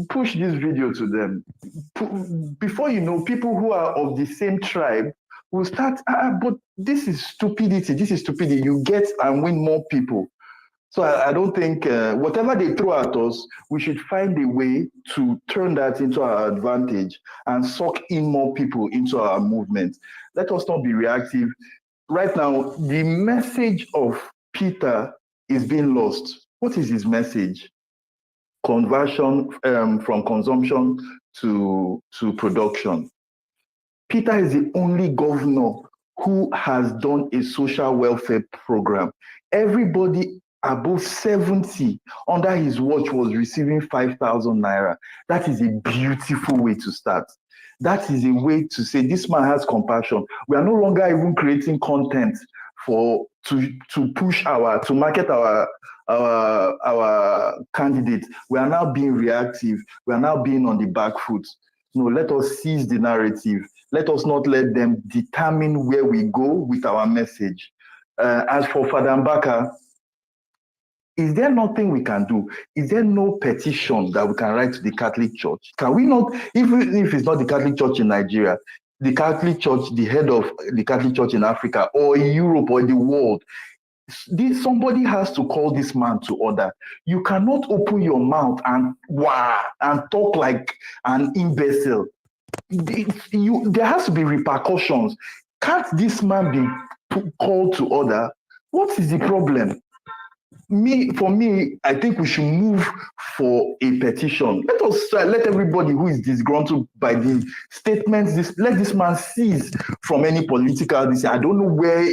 Push this video to them. Before you know, people who are of the same tribe will start, but this is stupidity. This is stupidity. You get and win more people. So I don't think whatever they throw at us, we should find a way to turn that into our advantage and suck in more people into our movement. Let us not be reactive. right now, the message of Peter is being lost. What is his message? Conversion from consumption to production. Peter is the only governor who has done a social welfare program. Everybody above 70 under his watch was receiving 5,000 naira. That is a beautiful way to start. That is a way to say this man has compassion. We are no longer even creating content to push to market our candidates. We are now being reactive. We are now being on the back foot. No, let us seize the narrative. Let us not let them determine where we go with our message. As for Father Mbaka, is there nothing we can do? Is there no petition that we can write to the Catholic Church? Can we not, even if it's not the Catholic Church in Nigeria, the Catholic Church, the head of the Catholic Church in Africa or in Europe or the world, somebody has to call this man to order. You cannot open your mouth and talk like an imbecile. There has to be repercussions. Can't this man be called to order? What is the problem? For me, I think we should move for a petition. Let everybody who is disgruntled by the statements, let this man cease from any political. I don't know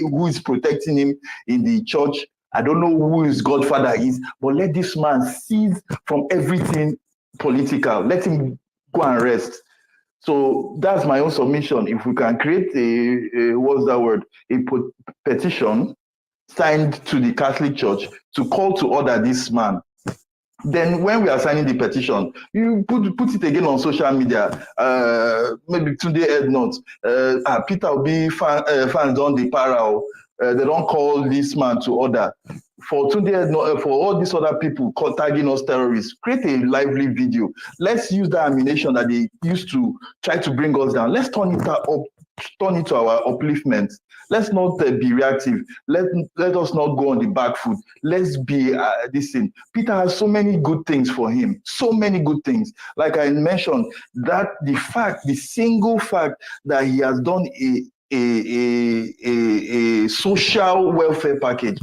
who is protecting him in the church. I don't know who his godfather is, but let this man cease from everything political. Let him go and rest. So that's my own submission. If we can create a petition signed to the Catholic Church to call to order this man, then when we are signing the petition, you put it again on social media. Maybe today head notes. PeterObi fans don't the para. They don't call this man to order. For today, for all these other people tagging us terrorists, create a lively video. Let's use that ammunition that they used to try to bring us down. Let's turn it up, turn it to our upliftment. Let's not be reactive. Let us not go on the back foot. Let's be this thing. Peter has so many good things for him. So many good things. Like I mentioned, that the single fact that he has done a social welfare package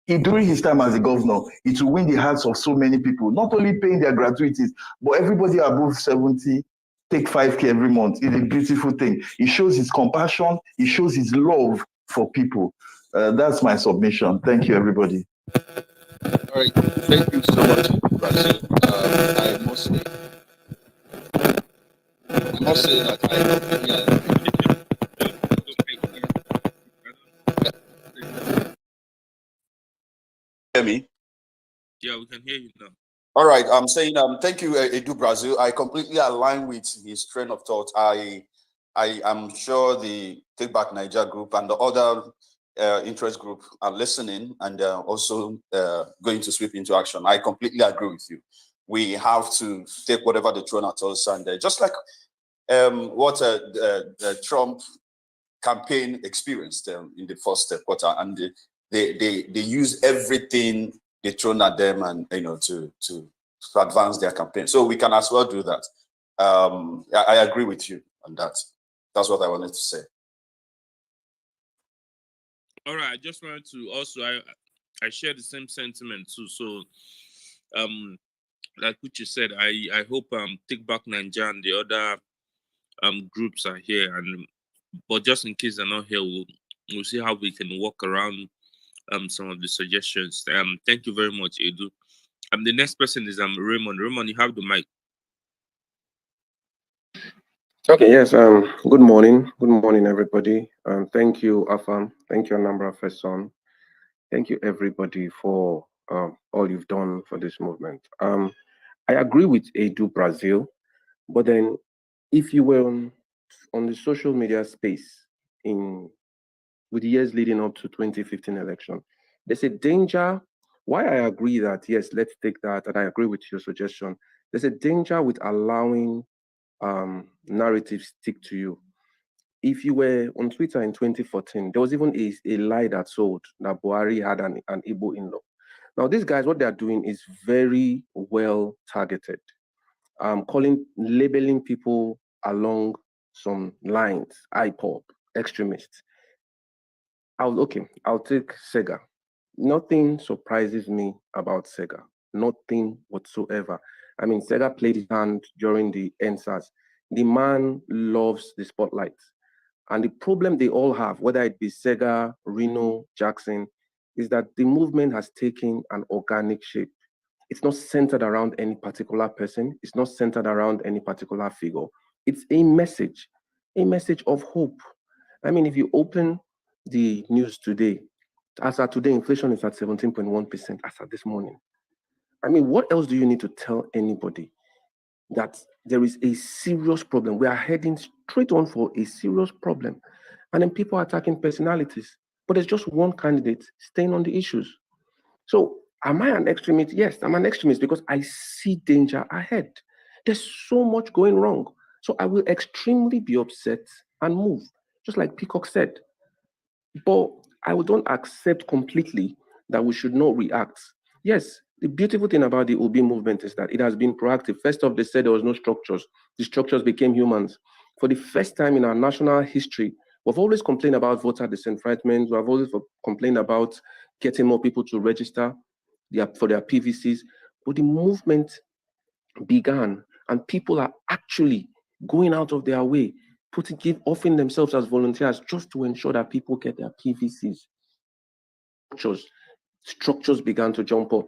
during his time as a governor, it will win the hearts of so many people, not only paying their gratuities, but everybody above 70 take 5K every month. It's a beautiful thing. It shows his compassion. It shows his love for people. That's my submission. Thank you, everybody. All right. Thank you so much, Brazil. I must say that Hear me? Yeah, we can hear you now. All right. I'm saying thank you, Edu Brazil. I completely align with his train of thought. I am sure the Take Back Niger group and the other interest group are listening and also going to sweep into action. I completely agree with you. We have to take whatever they throw at us, and just like what the Trump campaign experienced in the first quarter, and they use everything they thrown at them, and to advance their campaign. So we can as well do that. I agree with you on that. That's what I wanted to say. All right, I just wanted to also I share the same sentiment too. So like what you said, I hope Take Back Nigeria and the other groups are here, but just in case they're not here, we'll see how we can work around some of the suggestions. Thank you very much, Edu. The next person is Raymond. Raymond, you have the mic. Okay, yes. Good morning. Good morning, everybody. Thank you, Afam. Thank you, Anambra Fesson. Thank you, everybody, for all you've done for this movement. I agree with Edu Brazil, but then if you were on the social media space with the years leading up to 2015 election, there's a danger. Why I agree that, yes, let's take that, and I agree with your suggestion. There's a danger with allowing narratives stick to you. If you were on Twitter in 2014, there was even a lie that sold that Buhari had an Igbo in-law. Now, these guys, what they're doing is very well targeted, labeling people along some lines, IPOP, extremists. I'll take Sega. Nothing surprises me about Sega. Nothing whatsoever. I mean, Sega played his hand during the NSAS. The man loves the spotlight. And the problem they all have, whether it be Sega, Reno, Jackson, is that the movement has taken an organic shape. It's not centered around any particular person. It's not centered around any particular figure. It's a message of hope. I mean, if you open the news today, as of today, inflation is at 17.1% as of this morning. I mean, what else do you need to tell anybody? That there is a serious problem. We are heading straight on for a serious problem. And then people are attacking personalities. But there's just one candidate staying on the issues. So am I an extremist? Yes, I'm an extremist because I see danger ahead. There's so much going wrong. So I will extremely be upset and move, just like Peacock said. But I don't accept completely that we should not react. Yes, the beautiful thing about the Obi movement is that it has been proactive. First off, they said there was no structures. The structures became humans. For the first time in our national history, we've always complained about voter disenfranchisement. We've always complained about getting more people to register for their PVCs. But the movement began, and people are actually going out of their way, offering themselves as volunteers just to ensure that people get their PVCs. Structures began to jump up.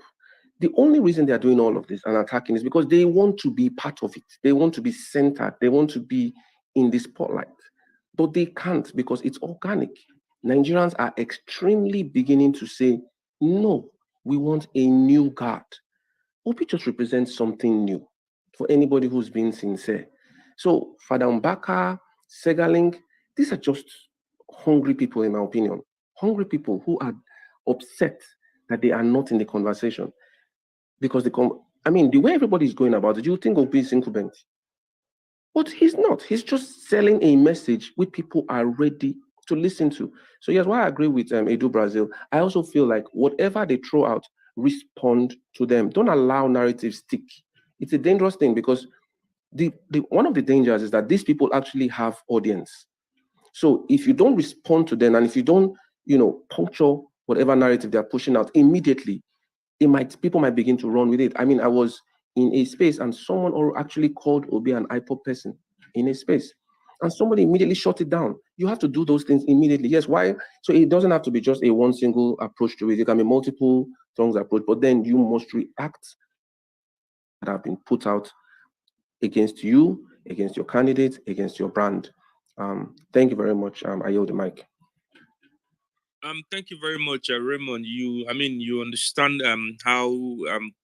The only reason they are doing all of this and attacking is because they want to be part of it. They want to be centered. They want to be in the spotlight. But they can't because it's organic. Nigerians are extremely beginning to say, no, we want a new guard. Obi just represents something new for anybody who's been sincere. So Father Mbaka, Segaling, these are just hungry people, in my opinion. Hungry people who are upset that they are not in the conversation. Because the way everybody is going about it, you think Obi is incumbent. But he's not. He's just selling a message which people are ready to listen to. So yes, while I agree with Edu Brazil, I also feel like whatever they throw out, respond to them. Don't allow narratives stick. It's a dangerous thing because one of the dangers is that these people actually have audience. So if you don't respond to them and if you don't, puncture whatever narrative they're pushing out immediately, people might begin to run with it. I mean, I was in a space and someone actually called Obi an iPod person in a space. And somebody immediately shut it down. You have to do those things immediately. Yes, why? So it doesn't have to be just a one single approach to it. It can be multiple tongues approach, but then you must react that have been put out against you, against your candidate, against your brand. Thank you very much. I yield the mic. Thank you very much, Raymond. You understand how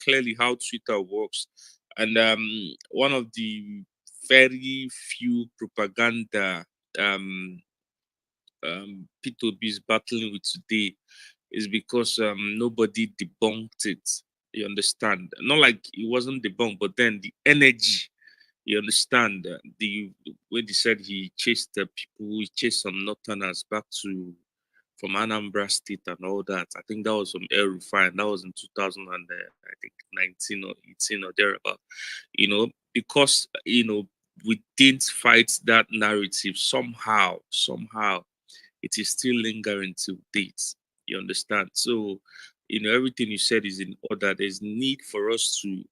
clearly how Twitter works, and one of the very few propaganda PeterObi is battling with today is because nobody debunked it. You understand? Not like it wasn't debunked, but then the energy. You understand the way they said he chased the people, he chased some Northerners back from Anambra State and all that. I think that was from El Rufai, and that was in 2019 or 18 or thereabout. Because we didn't fight that narrative somehow it is still lingering till date. You understand? So, everything you said is in order. There's need for us to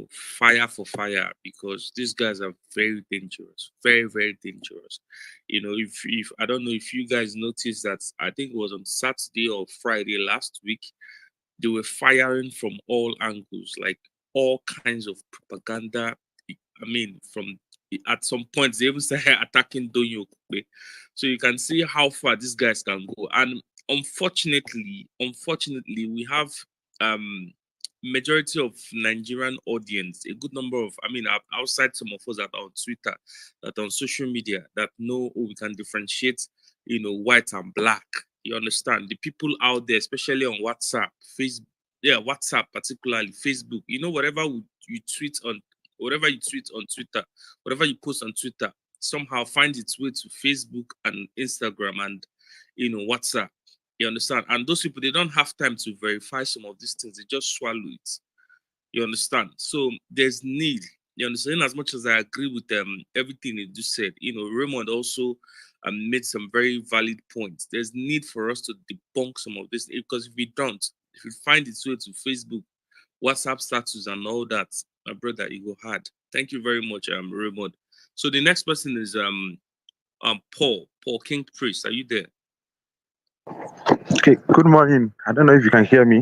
fire for fire because these guys are very dangerous, very, very dangerous. If I don't know if you guys noticed that, I think it was on Saturday or Friday last week, they were firing from all angles, like all kinds of propaganda. I mean, at some points they even started attacking Donyo Okupe. So you can see how far these guys can go. And unfortunately, we have majority of Nigerian audience, a good number of, outside some of us that are on Twitter, that are on social media, that know we can differentiate, white and black. You understand? The people out there, especially on WhatsApp, Facebook, WhatsApp particularly, Facebook, whatever you tweet on Twitter, whatever you post on Twitter, somehow finds its way to Facebook and Instagram and, WhatsApp. You understand? And those people, they don't have time to verify some of these things. They just swallow it. You understand? So there's need. You understand? As much as I agree with everything you just said, Raymond also and made some very valid points. There's need for us to debunk some of this, because if we don't, if we find its way to Facebook, WhatsApp status and all that, my brother, it go hard. Thank you very much, Raymond. So the next person is Paul King Priest. Are you there? Okay, good morning. I don't know if you can hear me.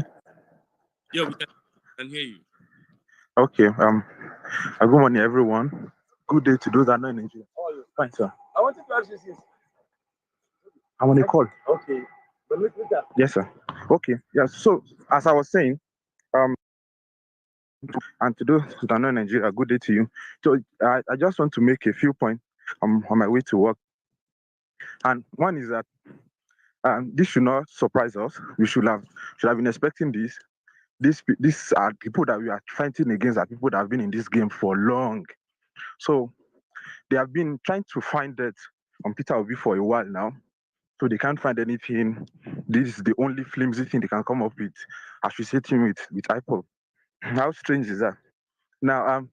Yeah, we can hear you. Okay, good morning, everyone. Good day to those that are not in Nigeria. Oh, fine, sir. I want to ask you this. I'm on a call. Okay. Yes, sir. Okay. Yeah. So, as I was saying, and to those that are not in Nigeria, good day to you. So, I just want to make a few points on my way to work. And one is that this should not surprise us. We should have been expecting this. These are people that we are fighting against, are people that have been in this game for long. So they have been trying to find that on PeterObi for a while now. So they can't find anything. This is the only flimsy thing they can come up with, associating with IPOB. How strange is that? Now,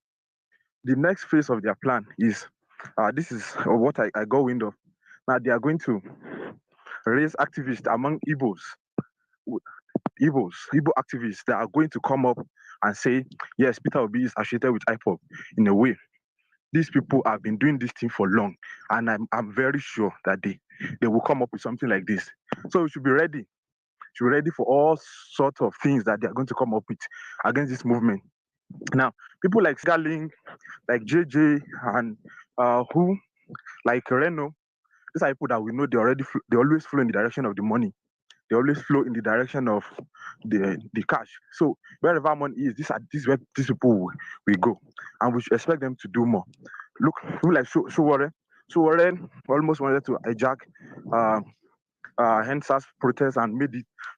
the next phase of their plan is, this is what I got wind of. Now they are going to raise activists among Igbos, Igbo activists that are going to come up and say, yes, PeterObi is associated with IPOB in a way. These people have been doing this thing for long, and I'm very sure that they will come up with something like this. So we should be ready. Should be ready for all sorts of things that they are going to come up with against this movement. Now, people like Sega, like JJ, and who, like Reno, these are people that we know they always flow in the direction of the money. They always flow in the direction of the cash. So wherever money is, this is where these people will go, and we should expect them to do more. Look, people like Sowore almost wanted to hijack Hensas protest and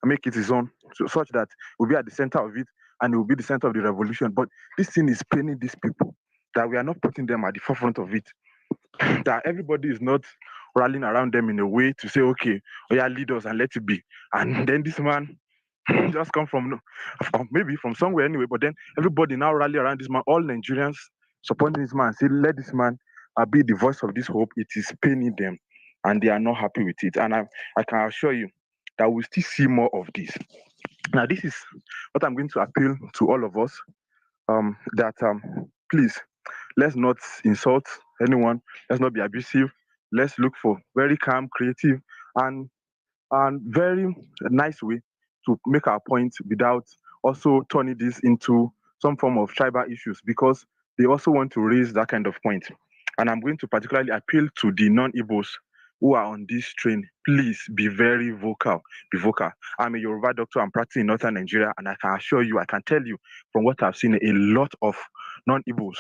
make it his own, such that we'll be at the center of it and it will be the center of the revolution. But this thing is paining these people, that we are not putting them at the forefront of it, that everybody is not rallying around them in a way to say, okay, we are leaders and let it be. And then this man just come from maybe from somewhere anyway, but then everybody now rally around this man, all Nigerians supporting this man, say, let this man be the voice of this hope. It is paining them and they are not happy with it. And I can assure you that we'll still see more of this. Now, this is what I'm going to appeal to all of us, that please, let's not insult anyone. Let's not be abusive. Let's look for very calm, creative, and very nice way to make our point without also turning this into some form of tribal issues, because they also want to raise that kind of point. And I'm going to particularly appeal to the non-Igbos who are on this train. Please be very vocal. Be vocal. I'm a Yoruba doctor. I'm practicing in northern Nigeria, and I can assure you, I can tell you from what I've seen, a lot of non-Igbos,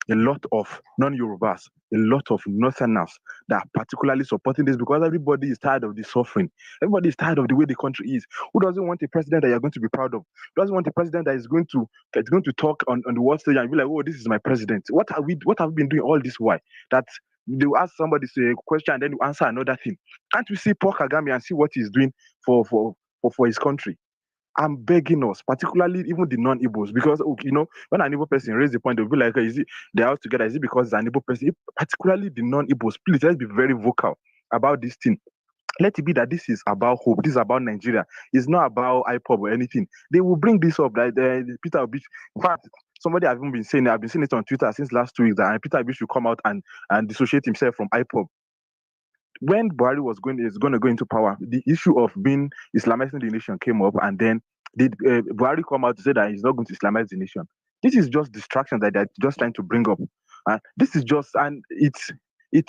a lot of non-Yorubas, a lot of Northerners that are particularly supporting this, because everybody is tired of the suffering. Everybody is tired of the way the country is. Who doesn't want a president that you're going to be proud of? Who doesn't want a president that is going to talk on the world stage and be like, oh, this is my president? What have we been doing all this while? That they will ask somebody a question and then you answer another thing. Can't we see Paul Kagame and see what he's doing for his country? I'm begging us, particularly even the non-Igbos, because when an Igbo person raises the point, they'll be like, is it they're all together? Is it because it's an Igbo person? Particularly the non-Igbos, please, let's be very vocal about this thing. Let it be that this is about hope. This is about Nigeria. It's not about IPOB or anything. They will bring this up, like PeterObi. In fact, somebody I've been saying it on Twitter since last 2 weeks, that PeterObi should come out and dissociate himself from IPOB. When Buhari is going to go into power, the issue of being Islamizing the nation came up, and then did Buhari come out to say that he's not going to Islamize the nation? This is just distraction that they're just trying to bring up. This is just, and it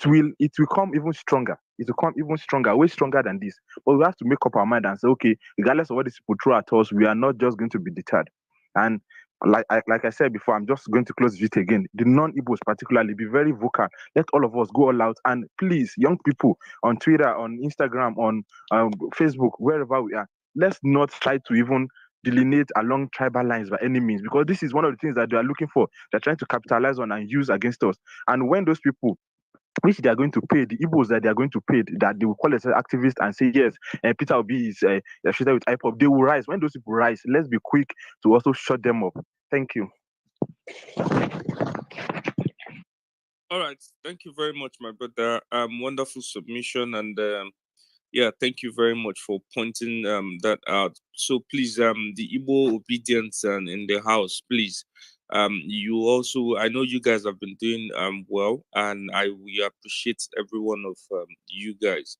will come even stronger. It will come even stronger, way stronger than this. But we have to make up our mind and say, okay, regardless of what these people throw at us, we are not just going to be deterred. And like I said before, I'm just going to close it again. The non-Igbos particularly, be very vocal. Let all of us go all out. And please, young people on Twitter, on Instagram, on Facebook, wherever we are, let's not try to even delineate along tribal lines by any means, because this is one of the things that they are looking for. They're trying to capitalize on and use against us. And when those people, which they are going to pay, the Igbos that they are going to pay, that they will call as activists and say, yes, PeterObi is associated with IPOB, they will rise. When those people rise, let's be quick to also shut them up. Thank you. All right. Thank you very much, my brother. Wonderful submission, and yeah, thank you very much for pointing that out. So please, the Igbo obedience and in the house, please. You also, I know you guys have been doing well, and we appreciate every one of you guys.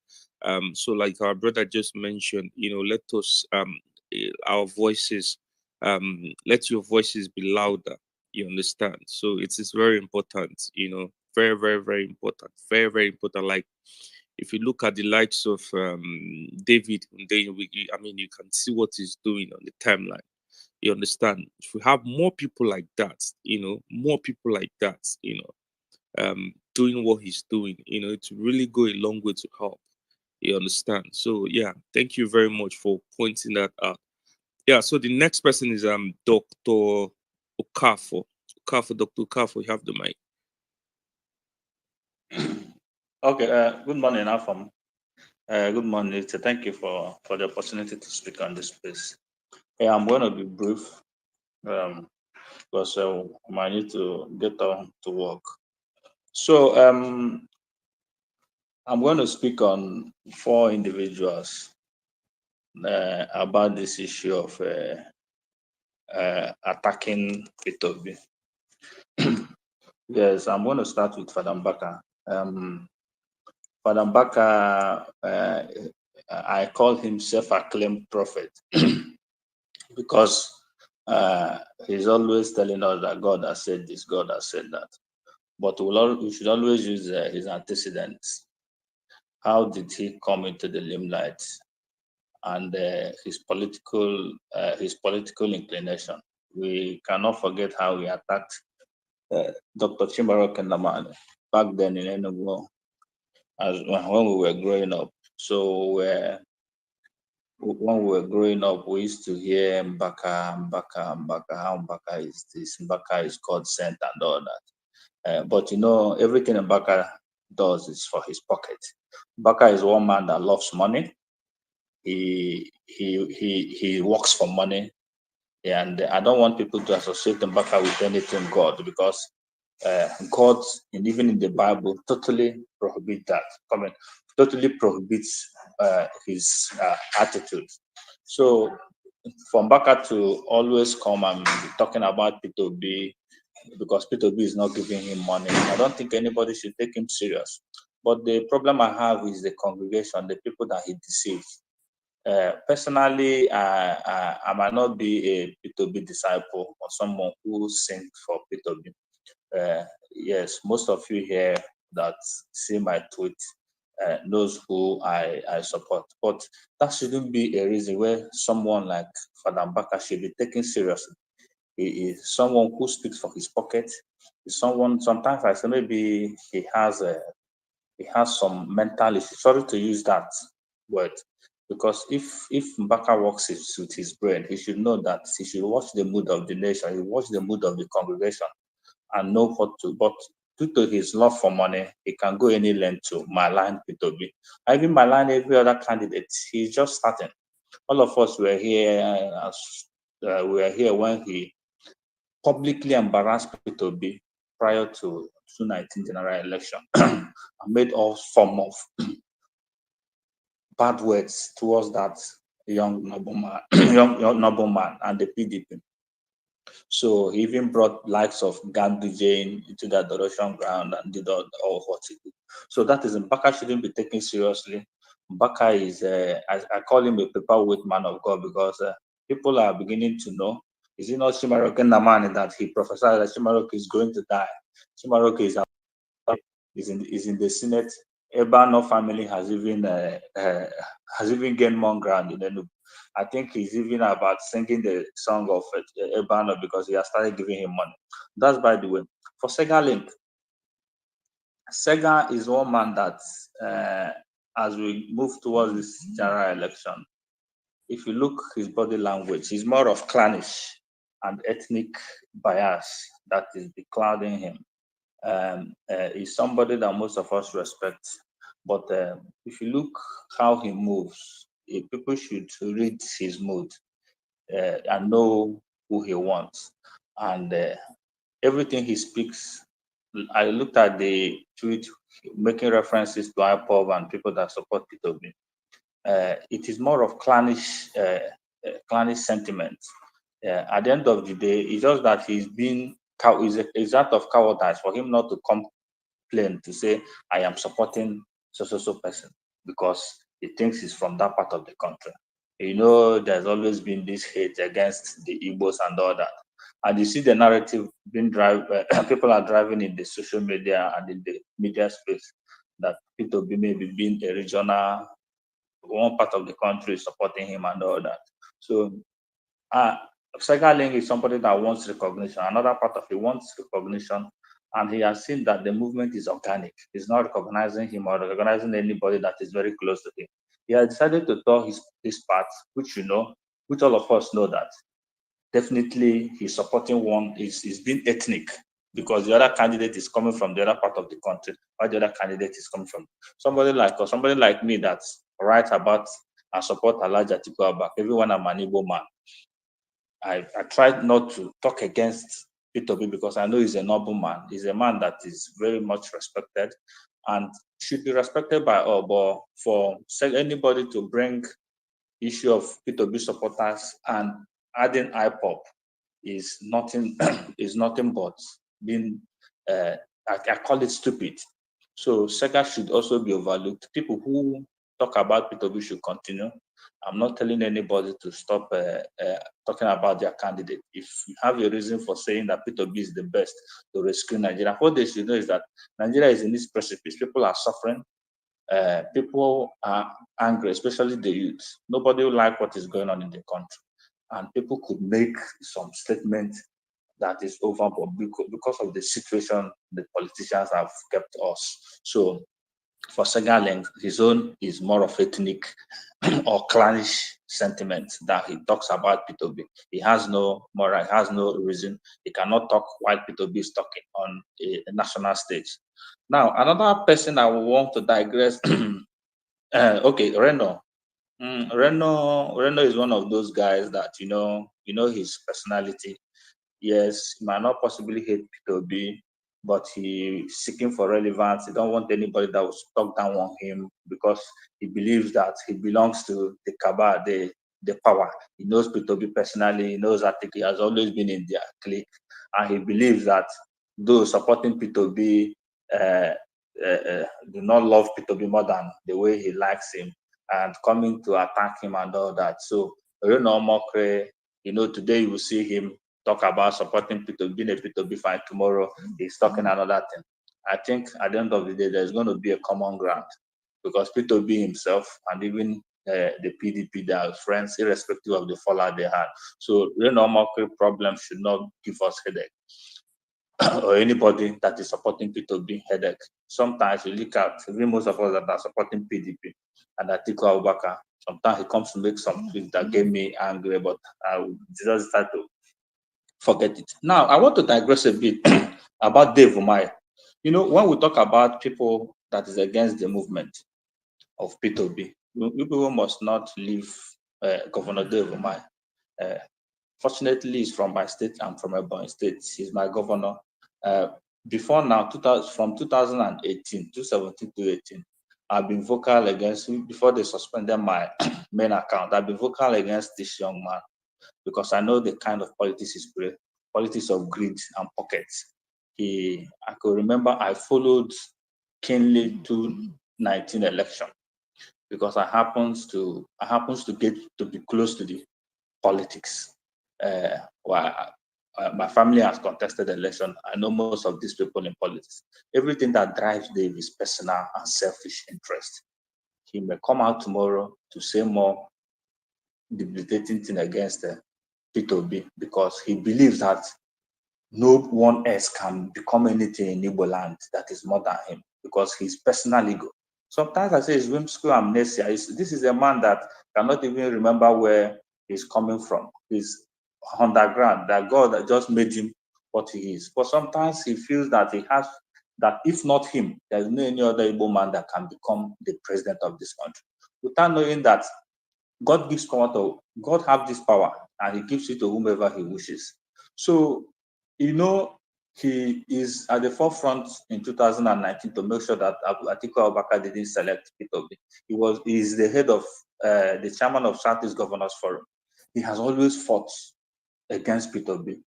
So like our brother just mentioned, let us our voices, let your voices be louder. You understand? So it is very important, very, very, very important, very, very important. Like if you look at the likes of David, I mean, you can see what he's doing on the timeline. You understand? If we have more people like that, more people like that, doing what he's doing, it will really go a long way to help. You understand? So yeah, thank you very much for pointing that out. Yeah. So the next person is Dr. Okafo. Dr. Okafo, you have the mic. Okay, good morning, Afam. Good morning. Thank you for the opportunity to speak on this space. Yeah, I'm going to be brief because I might need to get on to work. So I'm going to speak on 4 individuals about this issue of attacking PeterObi. Yes, I'm going to start with Father Mbaka. Father Mbaka, I call him self-acclaimed prophet because he's always telling us that God has said this, God has said that. But we should always use his antecedents. How did he come into the limelight, and his political inclination? We cannot forget how he attacked Dr. Chimaro Kendamane back then in Enugu, when we were growing up. So when we were growing up, we used to hear Mbaka, how Mbaka is this, Mbaka is God sent and all that. But everything Mbaka does is for his pocket. Mbaka is one man that loves money. He works for money, and I don't want people to associate Mbaka with anything God, because God, and even in the Bible, totally prohibit that. Totally prohibits his attitude. So for Mbaka to always come and be talking about PeterObi because PeterObi is not giving him money, I don't think anybody should take him serious. But the problem I have is the congregation, the people that he deceives. Personally, I might not be a PeterObi disciple or someone who sings for PeterObi. Yes, most of you here that see my tweet knows who I support. But that shouldn't be a reason where someone like Father Mbaka should be taken seriously. He is someone who speaks for his pocket. He's someone, sometimes I say maybe he has some mental issue. Sorry to use that word, because if Mbaka works with his brain, he should know that he should watch the mood of the nation, he watch the mood of the congregation, and know what to. But due to his love for money, he can go any length to malign PeterObi. I even malign every other candidate. He's just starting. All of us were here when he publicly embarrassed PeterObi prior to 2019 general election and made all form of bad words towards that young nobleman, young nobleman and the PDP. So he even brought likes of Gandhi into the adoration ground and did all what he did. So that is, Mbaka shouldn't be taken seriously. Mbaka is, I call him a paperweight man of God, because people are beginning to know. Is it not Chimaroke Namani that he prophesied that Chimaroke is going to die? Chimaroke is in the Senate. Ebano family has even gained more ground in Enugu. I think he's even about singing the song of Ebano because he has started giving him money. That's by the way. For Sega Link, Sega is one man that, as we move towards this general election, if you look his body language, he's more of clannish and ethnic bias that is beclouding him. He's somebody that most of us respect. But if you look how he moves, people should read his mood and know who he wants. And everything he speaks I looked at the tweet making references to IPOB and people that support PeterObi. It is more of clannish sentiment. At the end of the day, it's just that he's been it's out of cowardice for him not to complain to say I am supporting so person because he thinks he's from that part of the country. You know, there's always been this hate against the Igbos and all that. And you see the narrative being people are driving in the social media and in the media space that PeterObi maybe being a regional, one part of the country is supporting him and all that. So Sega Link is somebody that wants recognition. Another part of it wants recognition, and he has seen that the movement is organic. He's not recognizing him or recognizing anybody that is very close to him. He has decided to tell his part, which all of us know that definitely he's supporting one is being ethnic because the other candidate is coming from the other part of the country, while the other candidate is coming from somebody like me that's right about and support Elijah Atiku Abubakar. Everyone I'm an Igbo man. I tried not to talk against PeterObi because I know he's a noble man. He's a man that is very much respected and should be respected by all. But for anybody to bring issue of PeterObi supporters and adding IPOP is nothing is nothing but being I call it stupid. So Sega should also be overlooked. People who talk about PeterObi should continue. I'm not telling anybody to stop talking about their candidate. If you have a reason for saying that PeterObi is the best to rescue Nigeria, what they should know is that Nigeria is in this precipice. People are suffering. People are angry, especially the youth. Nobody will like what is going on in the country. And people could make some statement that is over because of the situation the politicians have kept us. So for Sega Link, his own is more of ethnic or clannish sentiment that he talks about PeterObi. He has no moral, he has no reason. He cannot talk while PeterObi is talking on a national stage. Now, another person I want to digress. Okay, Reno. Reno is one of those guys that you know his personality. Yes, he might not possibly hate PeterObi, but he's seeking for relevance. He don't want anybody that will talk down on him because he believes that he belongs to the cabal, the power. He knows PeterObi personally. He knows that he has always been in their clique, and he believes that those supporting PeterObi do not love PeterObi more than the way he likes him and coming to attack him and all that. So, Reno Mokre, today you will see him talk about supporting PeterObi, being a PeterObi fan. Tomorrow he's talking another thing. I think at the end of the day, there's going to be a common ground because PeterObi himself and even the PDP, they are friends, irrespective of the fallout they had. So, Reno Mokre problem should not give us headache. Or anybody that is supporting PeterObi headache. Sometimes you look at even most of us that are supporting PDP and Atiku Abubakar. Sometimes he comes to make some tweets that get me angry, but I just start to forget it. Now I want to digress a bit about Dave Umahi. When we talk about people that is against the movement of PeterObi, people must not leave Governor Dave Umahi. Fortunately, he's from my state. I'm from Ebonyi State. He's my governor. Before now, from 2018, 2017 to 18, I've been vocal against, before they suspended my main account, I've been vocal against this young man because I know the kind of politics he's playing, politics of greed and pockets. I could remember I followed keenly 2019 election because I happens to get to be close to the politics. My family has contested the election. I know most of these people in politics. Everything that drives Dave is personal and selfish interest. He may come out tomorrow to say more debilitating thing against PeterObi because he believes that no one else can become anything in Igbo land that is more than him because he's personal ego. Sometimes I say it's whimsical amnesia. This is a man that cannot even remember where he's coming from. He's underground, that God that just made him what he is. But sometimes he feels that he has, that if not him, there's no any other Igbo man that can become the president of this country. Without knowing that God gives power to, God has this power and he gives it to whomever he wishes. So, he is at the forefront in 2019 to make sure that Atiku Abubakar didn't select PeterObi. He is the head of the chairman of Southeast Governors Forum. He has always fought against PeterObi.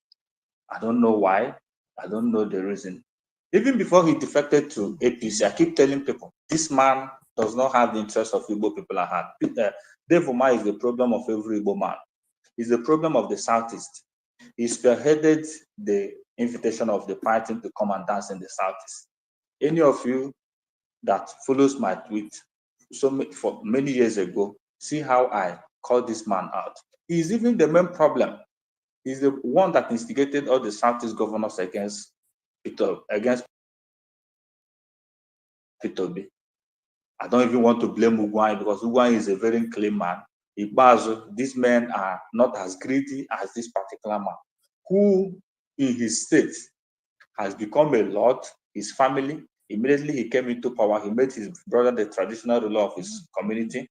I don't know why. I don't know the reason. Even before he defected to APC, I keep telling people, this man does not have the interest of Igbo people at heart. Dave Umahi is the problem of every Igbo man. It's the problem of the Southeast. He spearheaded the invitation of the party to come and dance in the Southeast. Any of you that follows my tweet for many years ago, see how I called this man out. He's even the main problem. He's the one that instigated all the Southeast governors against PeterObi. I don't even want to blame Ugwuanyi because Ugwuanyi is a very clean man. These men are not as greedy as this particular man, who in his state has become a lord, his family. Immediately he came into power, he made his brother the traditional ruler of his community.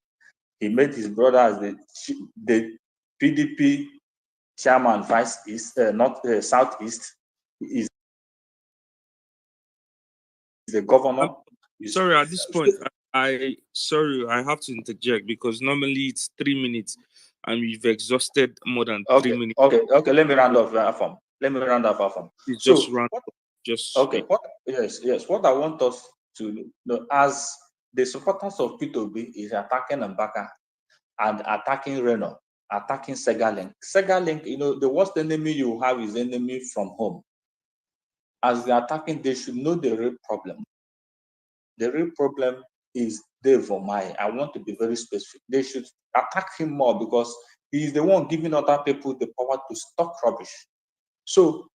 He made his brother as the PDP chairman, vice east, southeast. He is the governor. Sorry, at this point, I have to interject because normally it's 3 minutes and we've exhausted more than 3 minutes. Okay. Let me round off Afam. Just round off. Okay. What I want us to know, as the supporters of PeterObi is attacking Mbaka and attacking Reno, attacking Sega Link. Sega Link, the worst enemy you have is enemy from home. As they're attacking, they should know the real problem. The real problem is Dave Umahi. I want to be very specific. They should attack him more because he is the one giving other people the power to stop rubbish. So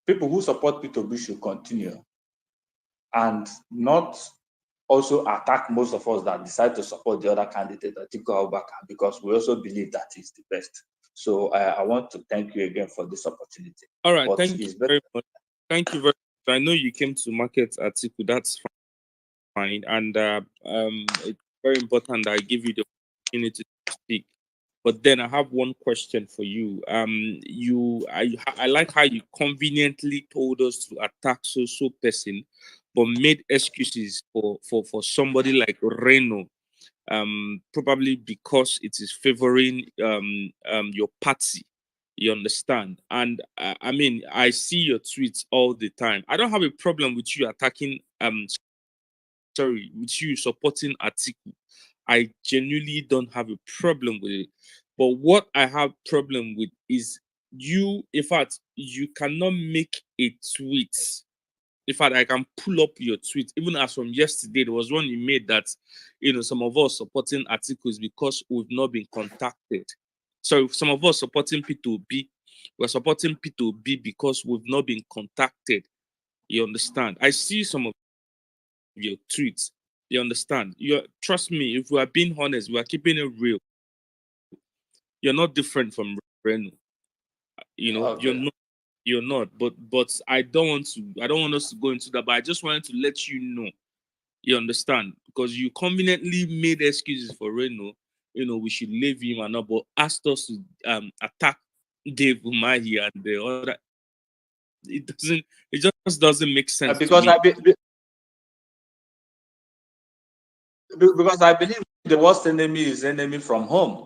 people who support PeterObi should continue and not also attack most of us that decide to support the other candidate, Atiku Abubakar, because we also believe that he's the best. So I want to thank you again for this opportunity. All right, thank you very much. Thank you very much. I know you came to market Atiku. That's fine, and it's very important that I give you the opportunity to speak. But then I have one question for you. I like how you conveniently told us to attack so person, but made excuses for somebody like Reno, probably because it is favoring your party. You understand? And I mean, I see your tweets all the time. I don't have a problem with you attacking. With you supporting Atiku. I genuinely don't have a problem with it. But what I have problem with is you, in fact, you cannot make a tweet. In fact, I can pull up your tweet. Even as from yesterday, there was one you made that, some of us supporting Atiku is because we've not been contacted. So some of us supporting PeterObi, we're supporting PeterObi because we've not been contacted. You understand? I see some of your tweets. You understand? Trust me, if we are being honest, we are keeping it real. You're not different from Reno. Okay. You're not. But I don't want us to go into that, but I just wanted to let you know. You understand? Because you conveniently made excuses for Reno, we should leave him and all, but asked us to attack Dave Umahi and the other. It just doesn't make sense. Because I believe the worst enemy is enemy from home.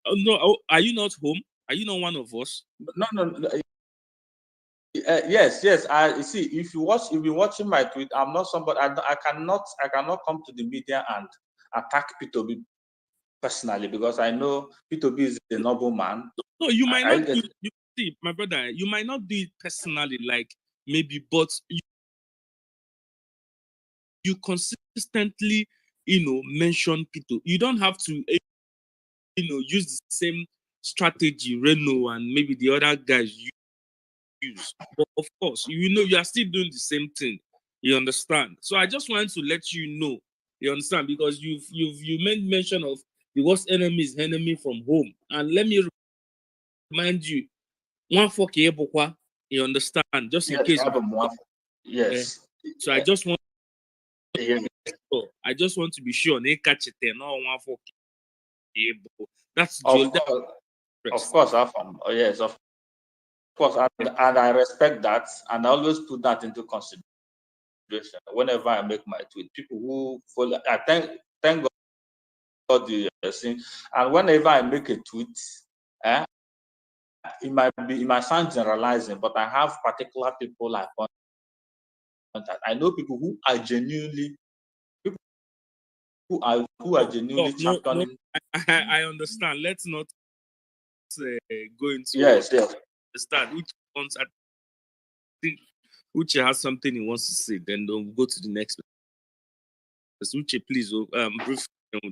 Oh, no, are you not home? Are you not one of us? No. Yes. I see. If you've been watching my tweet, I'm not somebody. I cannot come to the media and attack PeterObi personally because I know PeterObi is a noble man. No, you might not. You see, my brother, you might not do it personally, like maybe, but you consistently, mention Peter. You don't have to, use the same strategy Reno and maybe the other guys use. But of course, you are still doing the same thing. You understand? So I just wanted to let you know. You understand? Because you made mention of the worst enemy is enemy from home. And let me remind you, one for Kebokwa, you understand? Just in case. Yes. So I just want to be sure they catch it no one for Kebokwa. That's of course, yes, of course, and I respect that, and I always put that into consideration whenever I make my tweet. People who follow, I thank God you are seeing, and whenever I make a tweet, it might sound generalizing, but I have particular people I contact. I know people who are genuinely genuinely championing. I understand. Let's not go into yes. Understand which ones. I think Uche has something he wants to say. Then we'll go to the next person. Uche, please, brief.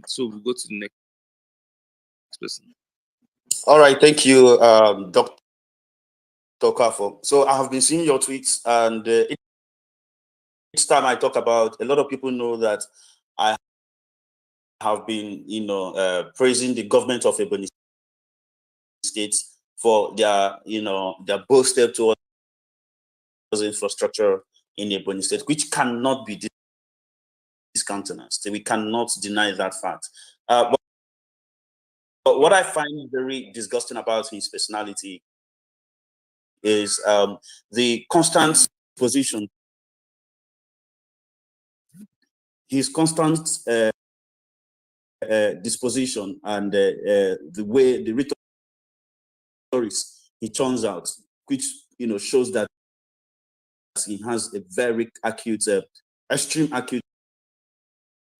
So we'll go to the next person. All right, thank you, Dr. Kafo. So I have been seeing your tweets, and each time I talk about, a lot of people know that I have been, praising the government of Ebony State for their, their bold step towards infrastructure in Ebony State, which cannot be discountenanced. We cannot deny that fact. But what I find very disgusting about his personality is the constant position, his constant disposition, and the way the rhetorics he turns out, which shows that he has a very acute, extreme acute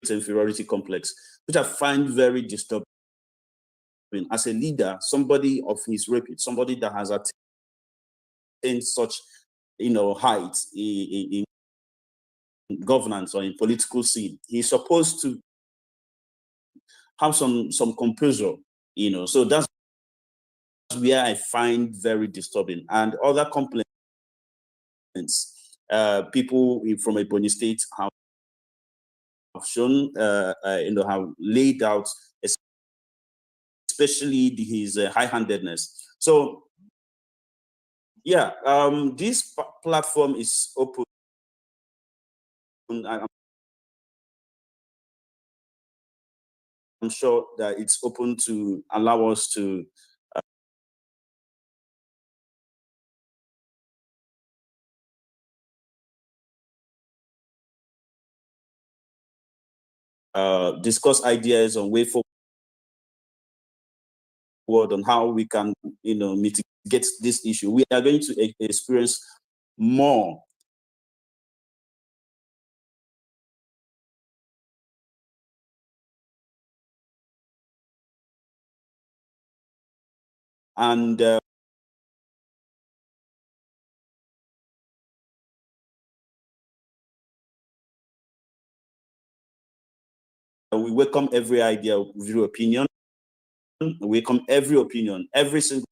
inferiority complex, which I find very disturbing. As a leader, somebody of his repute, somebody that has attained such, heights in governance or in political scene, he's supposed to have some composure, So that's where I find very disturbing. And other complaints, people from Ebonyi State have shown, have laid out, especially his high-handedness. So, yeah, this platform is open. I'm sure that it's open to allow us to discuss ideas on way forward on how we can, mitigate this issue. We are going to experience more and we welcome every idea, view, opinion. We welcome every opinion, every single